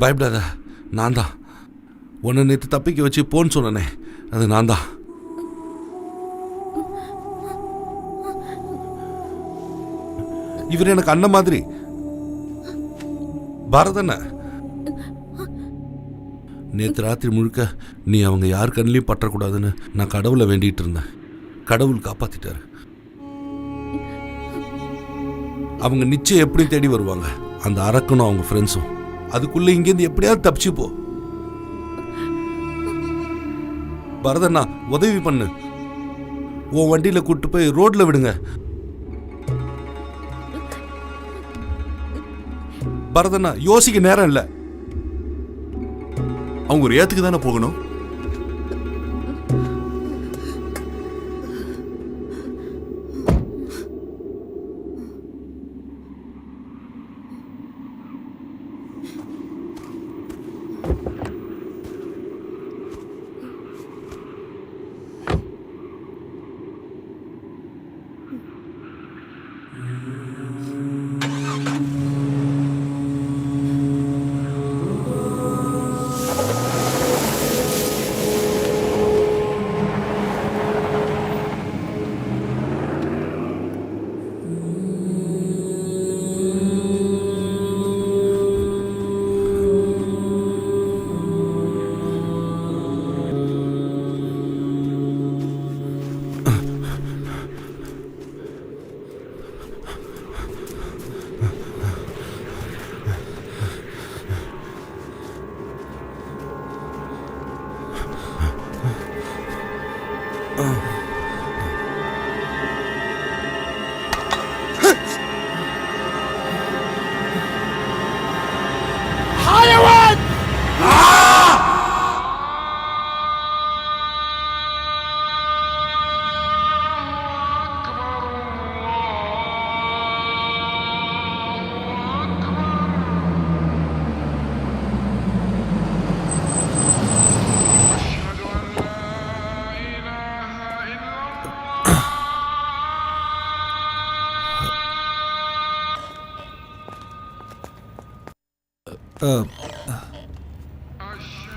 பயப்படாத, நான் தான். உன்னை நேற்று தப்பிக்க வச்சு போன்னு சொன்னனே, அது நான் தான். இவர் எனக்கு அண்ணன் மாதிரி. பரதண்ண நேற்று ராத்திரி முழுக்க நீ அவங்க யார் கண்ணிலையும் பற்றக்கூடாதுன்னு நான் கடவுளை வேண்டிகிட்டு இருந்தேன். கடவுள் காப்பாத்திட்டாரு. அவங்க நிச்சயம் எப்படி தேடி வருவாங்க, அந்த அரக்கனும் அவங்க ஃப்ரெண்ட்ஸும். அதுக்குள்ள இங்கேருந்து எப்படியாவது தப்பிச்சு போ. பரதண்ணா, உதவி பண்ணு. உன் வண்டியில கூட்டு போய் ரோட்ல விடுங்க. பரதண்ணா, யோசிக்க நேரம் இல்லை. அவங்க ஒரு ஏத்துக்கு தானே போகணும்.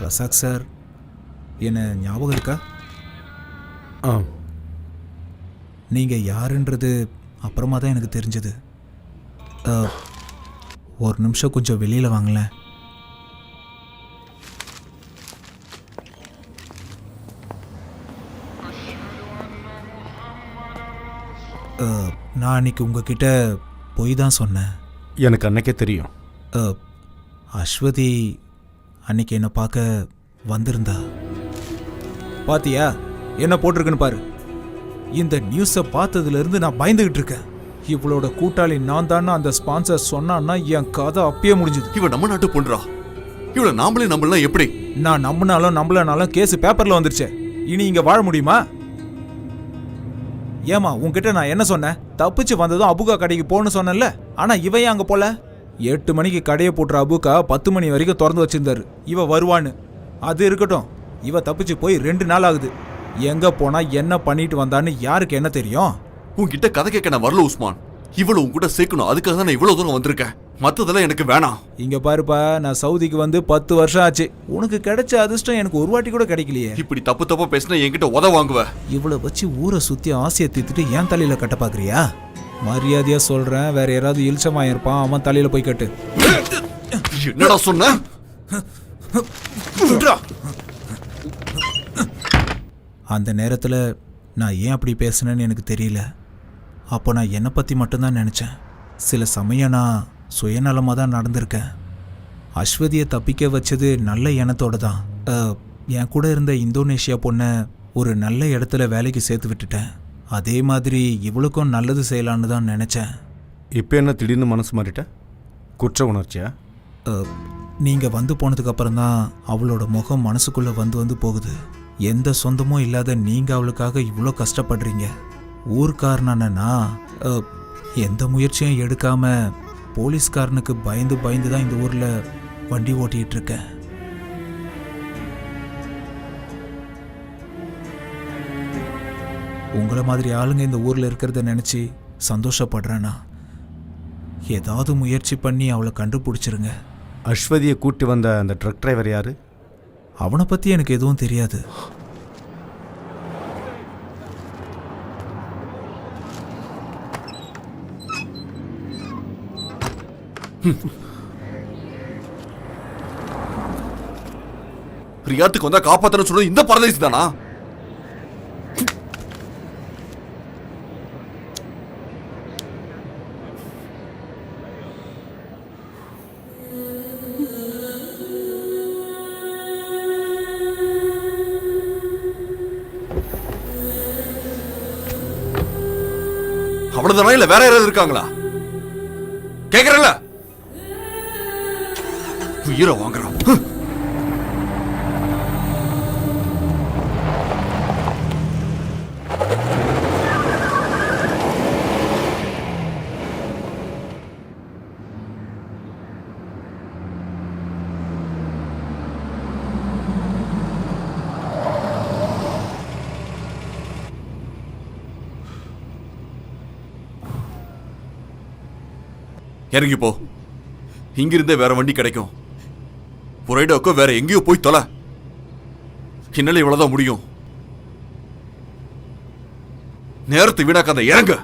ரசாக் சார், என்ன ஞாபகம் இருக்கா? நீங்கள் யாருன்றது அப்புறமா தான் எனக்கு தெரிஞ்சது. ஒரு நிமிஷம் கொஞ்சம் வெளியில் வாங்களேன். நான் அன்னைக்கு உங்ககிட்ட போய் தான் சொன்னேன். எனக்கு அன்னைக்கே தெரியும். அஸ்வதி அன்னைக்கு என்னை பார்க்க வந்திருந்தா. பாத்தியா என்ன போட்டிருக்குன்னு பாரு. இந்த நியூஸை பார்த்ததுலேருந்து நான் பயந்துகிட்டு இருக்கேன். இவளோட கூட்டாளி நான் தானே அந்த ஸ்பான்சர் சொன்னான்னா என் கதை அப்பயே முடிஞ்சுது. இவ நம்ம நாட்டு பொண்ணுறா. இவளை நாமளே நம்பலாம் எப்படி? நான் நம்பினாலும் நம்பலனாலும் கேஸ் பேப்பர்ல வந்துருச்சு. இனி இங்க வாழ முடியுமா? ஏமா உன்கிட்ட நான் என்ன சொன்னேன்? தப்பிச்சு வந்ததும் அபுகா கடைக்கு போன்னு சொன்னேன்ல. ஆனா இவன் அங்க போல. 8 மணிக்கு கடையை போட்டுற அபுகா 10 மணி வரைக்கும் திறந்து வச்சிருந்தாரு. இவ வருவான்னு. அது இருக்கட்டும், இவ தப்பிச்சு போய் 2 நாள் ஆகுது. எங்க போனா என்ன பண்ணிட்டு வந்தான்னு யாருக்கு என்ன தெரியும்? உன்கிட்ட கதை கேட்க நான் வரல உஸ்மான். இவ்வளவு உன்கிட்ட சேர்க்கணும், அதுக்காக தான் நான் இவ்வளவு தூரம் வந்திருக்கேன். மத்ததெல்லாம் எனக்கு வேணாம். இங்க பாருப்பா, நான் சவுதிக்கு வந்து 10 வருஷம் ஆச்சு. உனக்கு கிடைச்ச அதிர்ஷ்டம் எனக்கு ஒரு வாட்டி கூட கிடைக்கலையே. இப்படி தப்பு தப்பா பேசினா என்கிட்ட உத வாங்குவ. இவ்வளவு வச்சு ஊரை சுத்தி ஆசையை தீர்த்துட்டு ஏன் தலையில கட்ட பாக்குறியா? மரியாதையா சொல்றேன், வேற யாராவது இல்சமா இருப்பான், அவன் தலையில போய் கட்டு. என்னடா சொன்ன? அந்த நேரத்துல நான் ஏன் அப்படி பேசுனேன்னு எனக்கு தெரியல. அப்போ நான் என்னை பத்தி மட்டும்தான் நினைச்சேன். சில சமயம் நான் சுயநலமாக தான் நடந்திருக்கேன். அஸ்வதியை தப்பிக்க வச்சது நல்ல எண்ணத்தோடு தான். என் கூட இருந்த இந்தோனேஷியா பொண்ணை ஒரு நல்ல இடத்துல வேலைக்கு சேர்த்து விட்டுட்டேன். அதே மாதிரி இவளுக்கும் நல்லது செய்யலான்னு தான் நினச்சேன். இப்போ என்ன திடீர்னு மனசு மாறிட்ட? குற்ற உணர்ச்சியா? நீங்கள் வந்து போனதுக்கப்புறம் தான் அவளோட முகம் மனசுக்குள்ளே வந்து போகுது. எந்த சொந்தமும் இல்லாத நீங்கள் அவளுக்காக இவ்வளோ கஷ்டப்படுறீங்க. ஊர்க்காரனா எந்த முயற்சியும் எடுக்காம போலீஸ்காரனுக்கு பயந்து தான் இந்த ஊரில் வண்டி ஓட்டிகிட்டு இருக்கேன். உங்களை மாதிரி ஆளுங்க இந்த ஊரில் இருக்கிறத நினச்சி சந்தோஷப்படுறேன்னா. ஏதாவது முயற்சி பண்ணி அவளை கண்டுபிடிச்சிருங்க. அஸ்வதியை கூட்டி வந்த அந்த ட்ரக் டிரைவர் யாரு? அவனை பற்றி எனக்கு எதுவும் தெரியாது. ரியாத்துக்கு வந்தா காப்பாத்தன சொல்றது இந்த பரதேசி தானா? அவ்வளவுதானா இல்ல வேற யாராவது இருக்காங்களா? கேக்குறல உயிரை வாங்குறான். இறங்கி போ. இங்கிருந்தே வேற வண்டி கிடைக்கும். புரைடோக்கோ வேற எங்கேயோ போய் தொலை. என்னால இவ்வளவுதான் முடியும். நேரத்தை வீணாக்காத, இறங்க.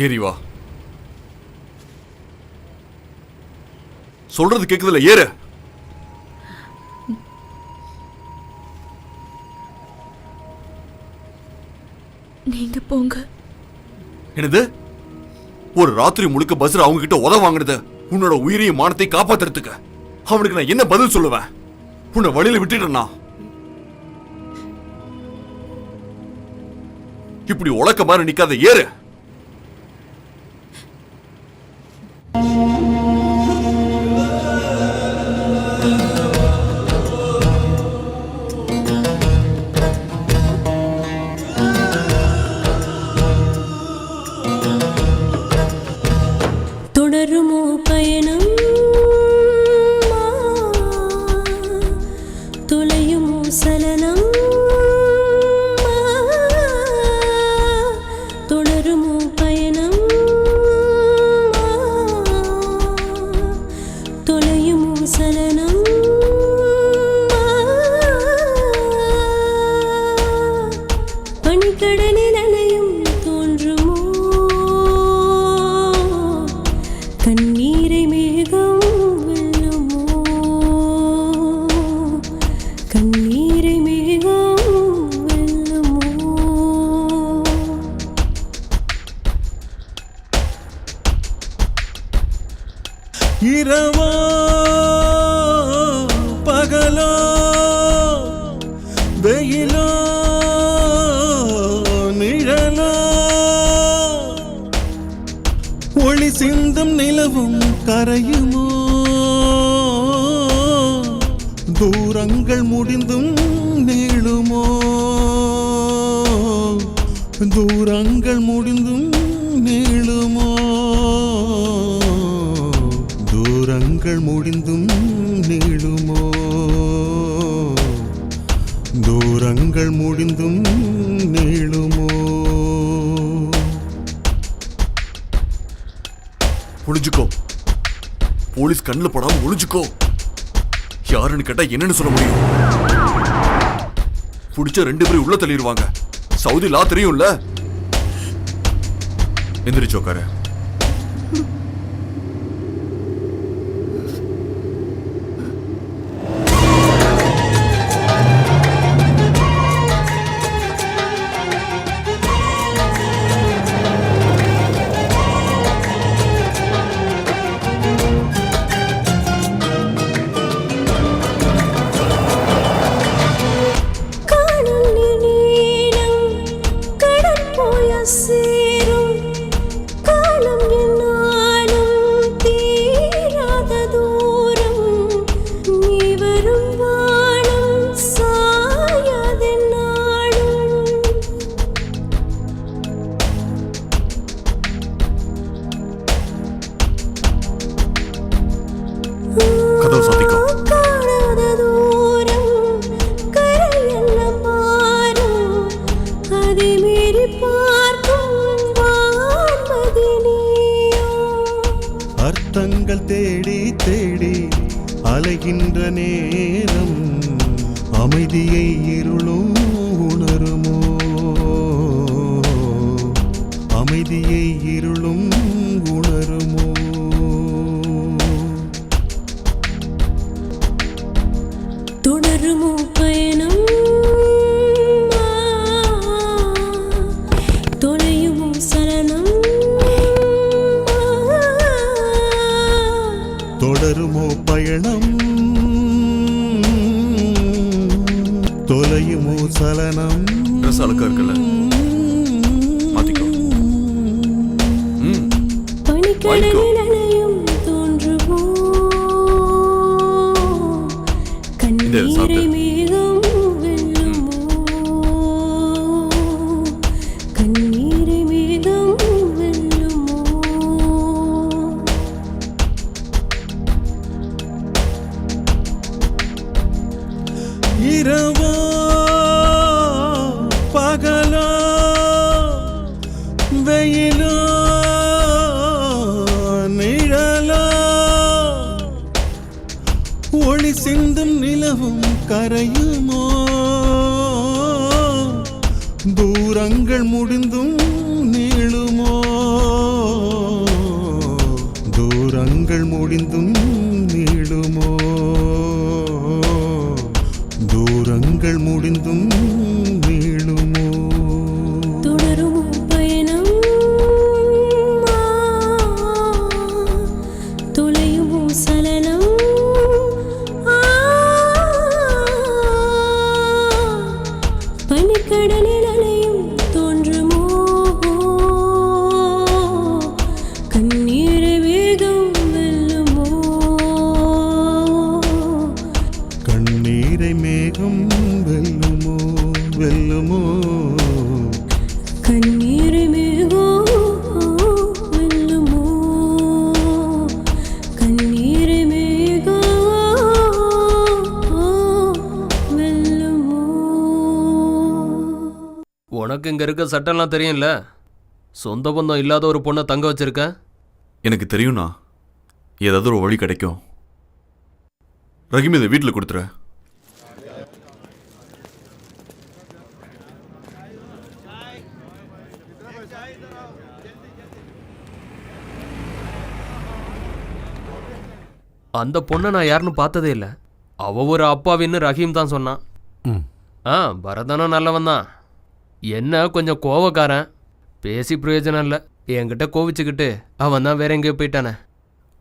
ஏறி வா. சொல்றது கேக்குதுல, ஏறு. நீங்க போங்க. என்னது? ஒரு ராத்திரி முழுக்க பஸ்ல அவங்க கிட்ட உதவ வாங்கினது உன்னோட உயிரையும் மானத்தை காப்பாத்துறதுக்கு. அவனுக்கு நான் என்ன பதில் சொல்லுவேன்? உன்னை வழியில விட்டுட்டேன்னா இப்படி உலக்க மாதிரி நிக்காத, ஏறு. தொடருமோ பயணம், தொலையுமோ சலனம், தொடருமோ பயணம், தொலையுமோ சலனம், பனிக்கடலில் அலையும் தோன்றுமோ, கண்ணீரை மேகம் வெல்லுமோ, கண்ணீரை மேகம் வெல்லுமோ. இரவோ பகலோ வெயிலோ நிழலோ, ஒளி சிந்தும் நிலவும் கரையுமோ, தூரங்கள் முடிந்தும் நீளுமோ, தூரங்கள் முடிந்தும் நீளுமோ, தூரங்கள் முடிந்தும் நீளுமோ, தூரங்கள் முடிந்தும் நீளுமோ. ஒளிஞ்சுக்கோ. போலீஸ் கண்ணில் படாம ஒளிஞ்சுக்கோ. யாருன்னு கேட்டா என்னன்னு சொல்ல முடியும்? பிடிச்ச 2 பேரும் உள்ள தள்ளிடுவாங்க. சவுதி லா தெரியும்ல. எந்திரிச்சு உட்காரு. தேடி தேடி அலைகின்ற நேரம் அமைதியை இருளும் உணருமோ அமைதியை இருளும் உணருமோ தொடருமோ பயணம் தொலையுமோ சலனம் தொடருமோ பயணம் தொலையுமோ சலனம் ட்ரெஸ் அழுக்கா இருக்குல்ல மாத்திக்கோ பனிக்கடலில் அலையும் தோன்றுமோ கண்ணீரை மேகம் வெல்லுமோ கண்ணீரை மேகம் வெல்லுமோ இரவோ பகலோ வெயிலோ நிழலோ ஒளி சிந்தும் நிலவும் கரையுமோ தூரங்கள் முடிந்தும் நீளுமோ தூரங்கள் முடிந்தும் நீளுமோ தூரங்கள் முடிந்தும் நீளுமோ தொடருமோ பயணம் தொலையுமோ சலனம் பனிக்கடலில் அலையும் தோன்றுமோ கண்ணீரை வேகம் வெல்லுமோ கண்ணீரை மேகம் வெல்லுமோ வெல்லுமோ கண்ணீரை மேகம் வெல்லுமோ கண்ணீரை மேகம் வெல்லுமோ உனக்கு இங்க இருக்க சட்டம்லாம் தெரியும்ல. சொந்த பந்தம் இல்லாத ஒரு பொண்ணை தங்க வச்சிருக்க. எனக்கு தெரியும்ண்ணா, ஏதாவது ஒரு வழி கிடைக்கும். ரஹீம் இதை வீட்டில் கொடுத்துரு. அந்த பொண்ணை நான் யாருன்னு பார்த்ததே இல்லை. அவ ஒரு அப்பாவின்னு ரஹீம் தான் சொன்னான். பரதனும் நல்லவன் தான். என்ன கொஞ்சம் கோவக்காரன். பேசி பிரயோஜனம் இல்லை. என்கிட்ட கோவிச்சுக்கிட்டு அவன் தான் வேற எங்கேயோ போயிட்டானே.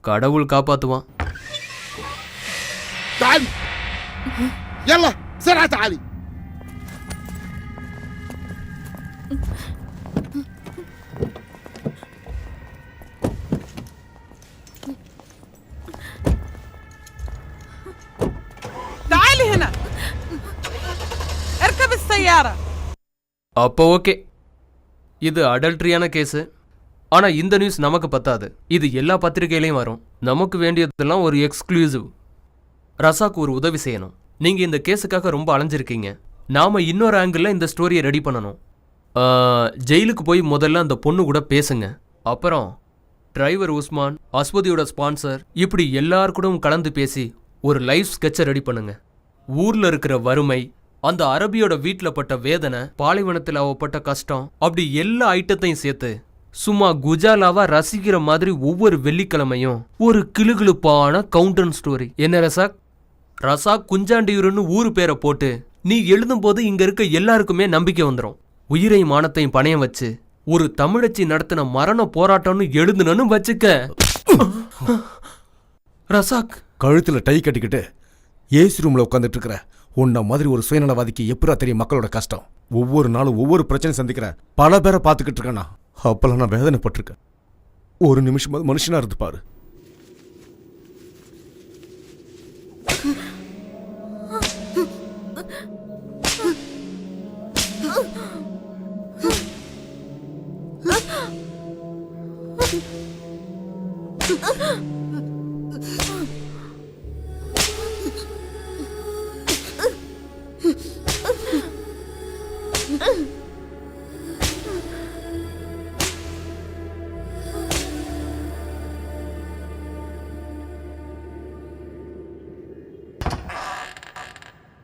கடவுள் காப்பாத்துவான். تعالي يلا بسرعة تعالي. تعالي هنا اركب السيارة. அப்போ ஓகே, இது அடல்ட்ரியான கேஸு. ஆனால் இந்த நியூஸ் நமக்கு பத்தாது. இது எல்லா பத்திரிகையிலையும் வரும். நமக்கு வேண்டியதெல்லாம் ஒரு எக்ஸ்க்ளூசிவ். ரசாக்கு ஒரு உதவி செய்யணும். நீங்கள் இந்த கேஸுக்காக ரொம்ப அலைஞ்சிருக்கீங்க. நாம் இன்னொரு ஆங்கிளில் இந்த ஸ்டோரியை ரெடி பண்ணணும். ஜெயிலுக்கு போய் முதல்ல அந்த பொண்ணு கூட பேசுங்க. அப்புறம் டிரைவர் உஸ்மான், அஸ்வதியோட ஸ்பான்சர், இப்படி எல்லார் கூடவும் கலந்து பேசி ஒரு லைஃப் ஸ்கெட்சை ரெடி பண்ணுங்க. ஊரில் இருக்கிற வறுமை, அந்த அரபியோட வீட்டில் பட்ட வேதனை, பாலைவனத்தில் அவப்பட்ட கஷ்டம், அப்படி எல்லா ஐட்டத்தையும் சேர்த்து சும்மா குஜாலாவா ரசிக்கிற மாதிரி ஒவ்வொரு வெள்ளிக்கிழமையும் ஒரு கிளுகிளுப்பான கவுண்டன் ஸ்டோரி. என்ன ரசாக்? ரசாக் குஞ்சாண்டியூருன்னு ஊரு பேரை போட்டு நீ எழுதும் போது இங்க இருக்க எல்லாருக்குமே நம்பிக்கை வந்துடும். உயிரையும் மானத்தையும் பணையம் வச்சு ஒரு தமிழச்சி நடத்தின மரண போராட்டம்னு எழுதுனு வச்சுக்க. ரசாக், கழுத்துல டை கட்டிக்கிட்டு ஏசி ரூம்ல உட்காந்துட்டு இருக்கிற உன்ன மாதிரி ஒரு சுயநலவாதிக்கு எப்படா தெரியும் மக்களோட கஷ்டம்? ஒவ்வொரு நாளும் ஒவ்வொரு பிரச்சனை சந்திக்கிற பல பேரை பார்த்துக்கிட்டு இருக்கேன்னா அப்பெல்லாம் நான் வேதனைப்பட்டிருக்கேன். ஒரு நிமிஷம் மனுஷனா இருந்து பாரு.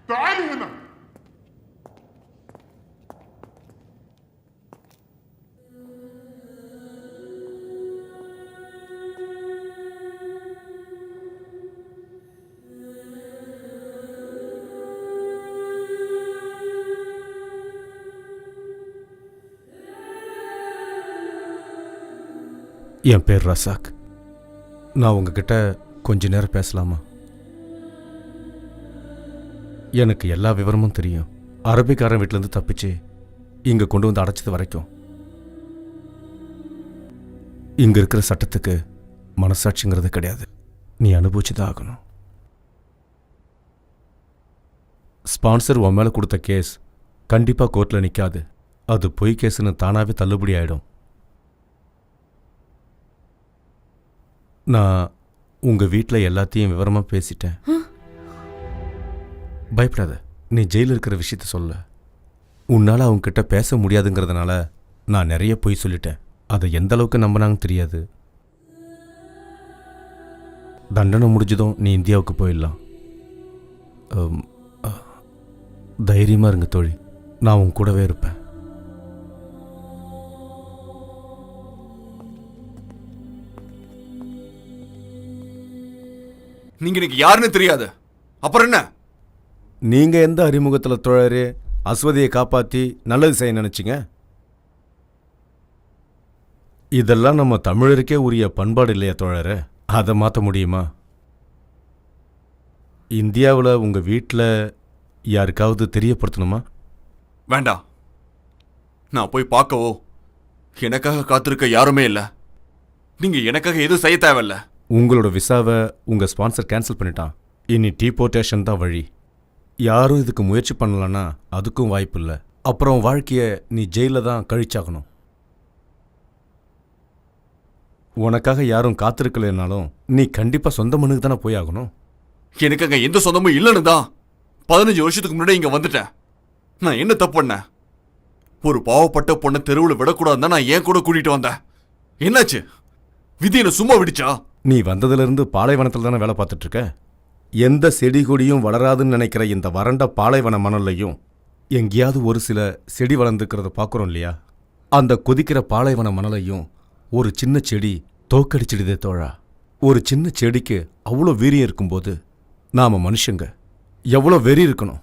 تعالي هنا. என் பேர் ரசாக். நான் உங்ககிட்ட கொஞ்ச நேரம் பேசலாமா? எனக்கு எல்லா விவரமும் தெரியும். அரபிக்காரன் வீட்டிலேருந்து தப்பிச்சு இங்கே கொண்டு வந்து அடைச்சது வரைக்கும் இங்கே இருக்கிற சட்டத்துக்கு மனசாட்சிங்கிறது கிடையாது. நீ அனுபவிச்சுதான் ஆகணும். ஸ்பான்சர் உன் மேலே கொடுத்த கேஸ் கண்டிப்பாக கோர்ட்டில் நிற்காது. அது பொய் கேஸுன்னு தானாகவே தள்ளுபடி ஆகிடும். நான் உங்கள் வீட்டில் எல்லாத்தையும் விவரமாக பேசிட்டேன். பயப்படாத. நீ ஜெயிலில் இருக்கிற விஷயத்த சொல்ல. உன்னால் அவங்கக்கிட்ட பேச முடியாதுங்கிறதுனால நான் நிறைய பொய் சொல்லிட்டேன். அதை எந்த அளவுக்கு நம்பினாங்கன்னு தெரியாது. தண்டனை முடிஞ்சதும் நீ இந்தியாவுக்கு போயிடலாம். தைரியமாக இருங்க தோழி. நான் உன் கூடவே இருப்பேன். நீங்க எனக்கு யாருன்னு தெரியாது. அப்புறம் என்ன? நீங்க எந்த அறிமுகத்தில் தோழரே அஸ்வதியை காப்பாற்றி நல்லது செய்ய நினைச்சிங்க? இதெல்லாம் நம்ம தமிழருக்கே உரிய பண்பாடு இல்லையா தோழரே? அதை மாற்ற முடியுமா? இந்தியாவில் உங்கள் வீட்டில் யாருக்காவது தெரியப்படுத்தணுமா? வேண்டாம். நான் போய் பார்க்கவோ எனக்காக காத்திருக்க யாருமே இல்லை. நீங்க எனக்காக எதுவும் செய்ய தேவையில்ல. உங்களோட விசாவை உங்கள் ஸ்பான்சர் கேன்சல் பண்ணிட்டான். இனி டீபோர்ட்டேஷன் தான் வழி. யாரும் இதுக்கு முயற்சி பண்ணலன்னா அதுக்கும் வாய்ப்பு இல்லை. அப்புறம் வாழ்க்கையை நீ ஜெயிலில் தான் கழிச்சாகணும். உனக்காக யாரும் காத்திருக்கலைனாலும் நீ கண்டிப்பாக சொந்த மண்ணுக்கு தானே போய் ஆகணும். எனக்கு அங்கே எந்த சொந்தமும் இல்லைன்னு தான் 15 வருஷத்துக்கு முன்னாடி இங்கே வந்துட்டேன். நான் என்ன தப்பு பண்ணேன்? ஒரு பாவப்பட்ட பொண்ணை தெருவில் விடக்கூடாதுன்னு தான் நான் ஏன் கூட கூட்டிகிட்டு வந்தேன். என்னாச்சு? விதி என்ன சும்மா விடுச்சா? நீ வந்ததுலேருந்து பாலைவனத்தில் தானே வேலை பார்த்துட்ருக்க. எந்த செடி கொடியும் வளராதுன்னு நினைக்கிற இந்த வறண்ட பாலைவன மணல்லையும் எங்கேயாவது ஒரு சில செடி வளர்ந்துக்கிறத பார்க்குறோம் இல்லையா? அந்த கொதிக்கிற பாலைவன மணலையும் ஒரு சின்ன செடி தோக்கடிச்சிடுதே தோழா. ஒரு சின்ன செடிக்கு அவ்வளோ வீரியம் இருக்கும்போது நாம் மனுஷங்க எவ்வளோ வெறி இருக்கணும்.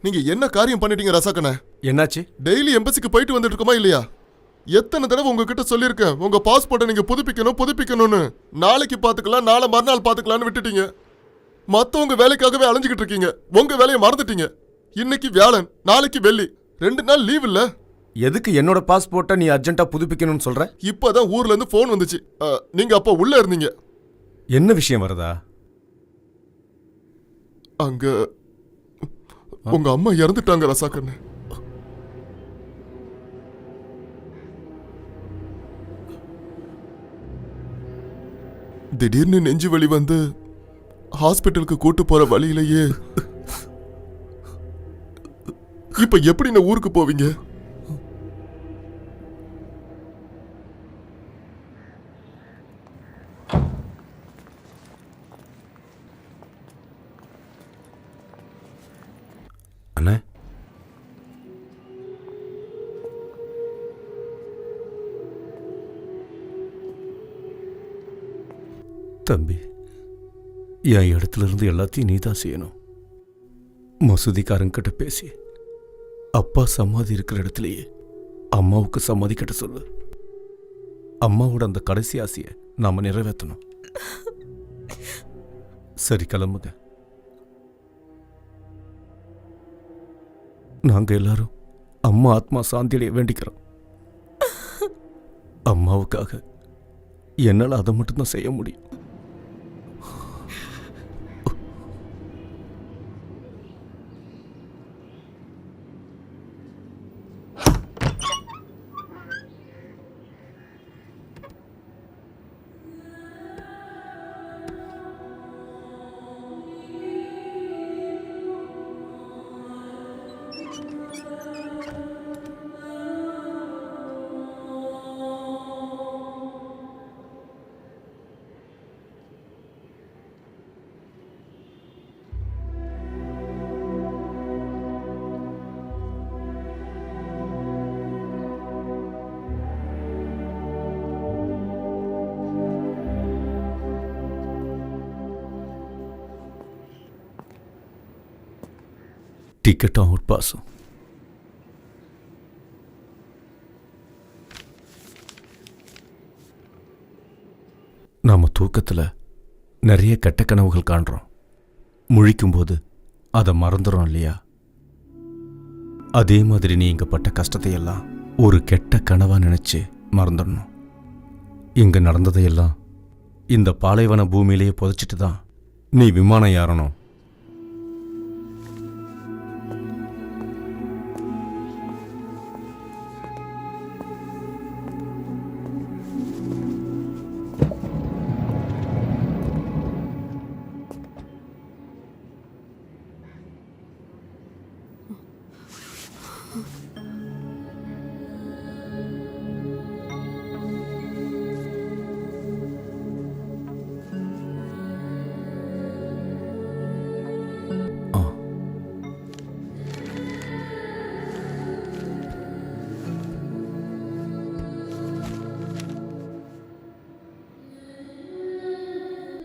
நீங்க என்ன காரியம் பண்ணிட்டீங்க ரசாக்கண்ணே? என்னாச்சு? டெய்லி எம்பசிக்கு போயிட்டு வந்துட்டு இருக்கோமா இல்லையா? எத்தனை தடவை உங்ககிட்ட சொல்லியிருக்கேன் உங்க பாஸ்போர்ட்டை நீங்க புதுப்பிக்கணும்னு. நாளைக்கு பாத்துக்கலாம், நாளை மறுநாள் பாத்துக்கலாம்னு விட்டுட்டீங்க. மத்தவங்க வேலைக்காகவே அலைஞ்சுக்கிட்டு இருக்கீங்க. உங்க வேலையை மறந்துட்டீங்க. இன்னைக்கு வியாழன், நாளைக்கு வெள்ளி, 2 நாள் லீவ் இல்ல. எதுக்கு என்னோட பாஸ்போர்ட்டை நீ அர்ஜென்ட்டா புதுப்பிக்கணும்னு சொல்ற? இப்பதான் ஊர்ல இருந்து போன் வந்துச்சு. நீங்க அப்ப உள்ள இருந்தீங்க. என்ன விஷயம் வருதா? அங்க உங்க அம்மா இறந்துட்டாங்க ரசாக்கண்ணே. திடீர்னு நெஞ்சு வலி வந்து ஹாஸ்பிட்டலுக்கு கூட்டு போற வழியிலேயே இப்ப எப்படி நான் ஊருக்கு போவீங்க? அண்ணே, தம்பி, என் இடத்துல இருந்து எல்லாத்தையும் நீ தான் செய்யணும். மசூதிக்காரங்கிட்ட பேசி அப்பா சமாதி இருக்கிற இடத்துலயே அம்மாவுக்கு சமாதி கட்ட சொல்லு. அம்மாவோட அந்த கடைசி ஆசையை நாம நிறைவேற்றணும். சரி, கிளம்புங்க. நாங்க எல்லாரும் அம்மா ஆத்மா சாந்தியடைய வேண்டிக்கிறோம். அம்மாவுக்காக என்னால் அதை மட்டும்தான் செய்ய முடியும். டிக்கெட்டும் அவுட் பாஸும். நாம தூக்கத்தில் நிறைய கெட்ட கனவுகள் காண்றோம். முழிக்கும்போது அதை மறந்துடும் இல்லையா? அதே மாதிரி நீ இங்கே பட்ட கஷ்டத்தையெல்லாம் ஒரு கெட்ட கனவா நினைச்சு மறந்துடணும். இங்கே நடந்ததையெல்லாம் இந்த பாலைவன பூமியிலேயே புதைச்சிட்டு தான் நீ விமானம் ஏறணும்.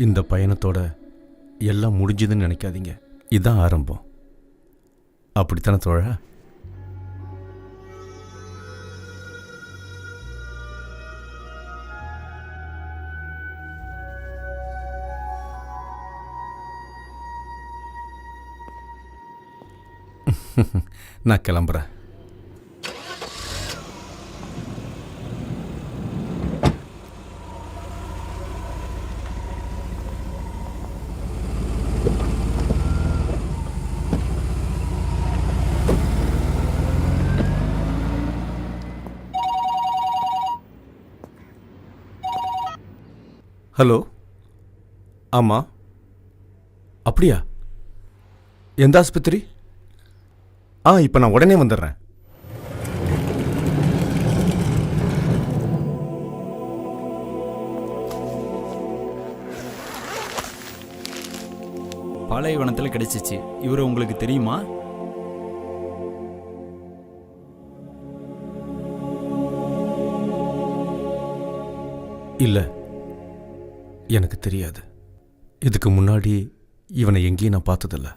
இந்த பயணத்தோட எல்லாம் முடிஞ்சதுன்னு நினைக்காதீங்க. இதுதான் ஆரம்பம். அப்படித்தானே தோழா? நான் கிளம்புறேன். ஹலோ, ஆமாம். அப்படியா? எந்த ஆஸ்பத்திரி? இப்போ நான் உடனே வந்துடுறேன். பாலைவனத்தில் கிடைச்சிச்சு. இவரு உங்களுக்கு தெரியுமா? இல்லை, எனக்கு தெரியாது. இதுக்கு முன்னாடி இவனை எங்கேயும் நான் பார்த்ததில்ல.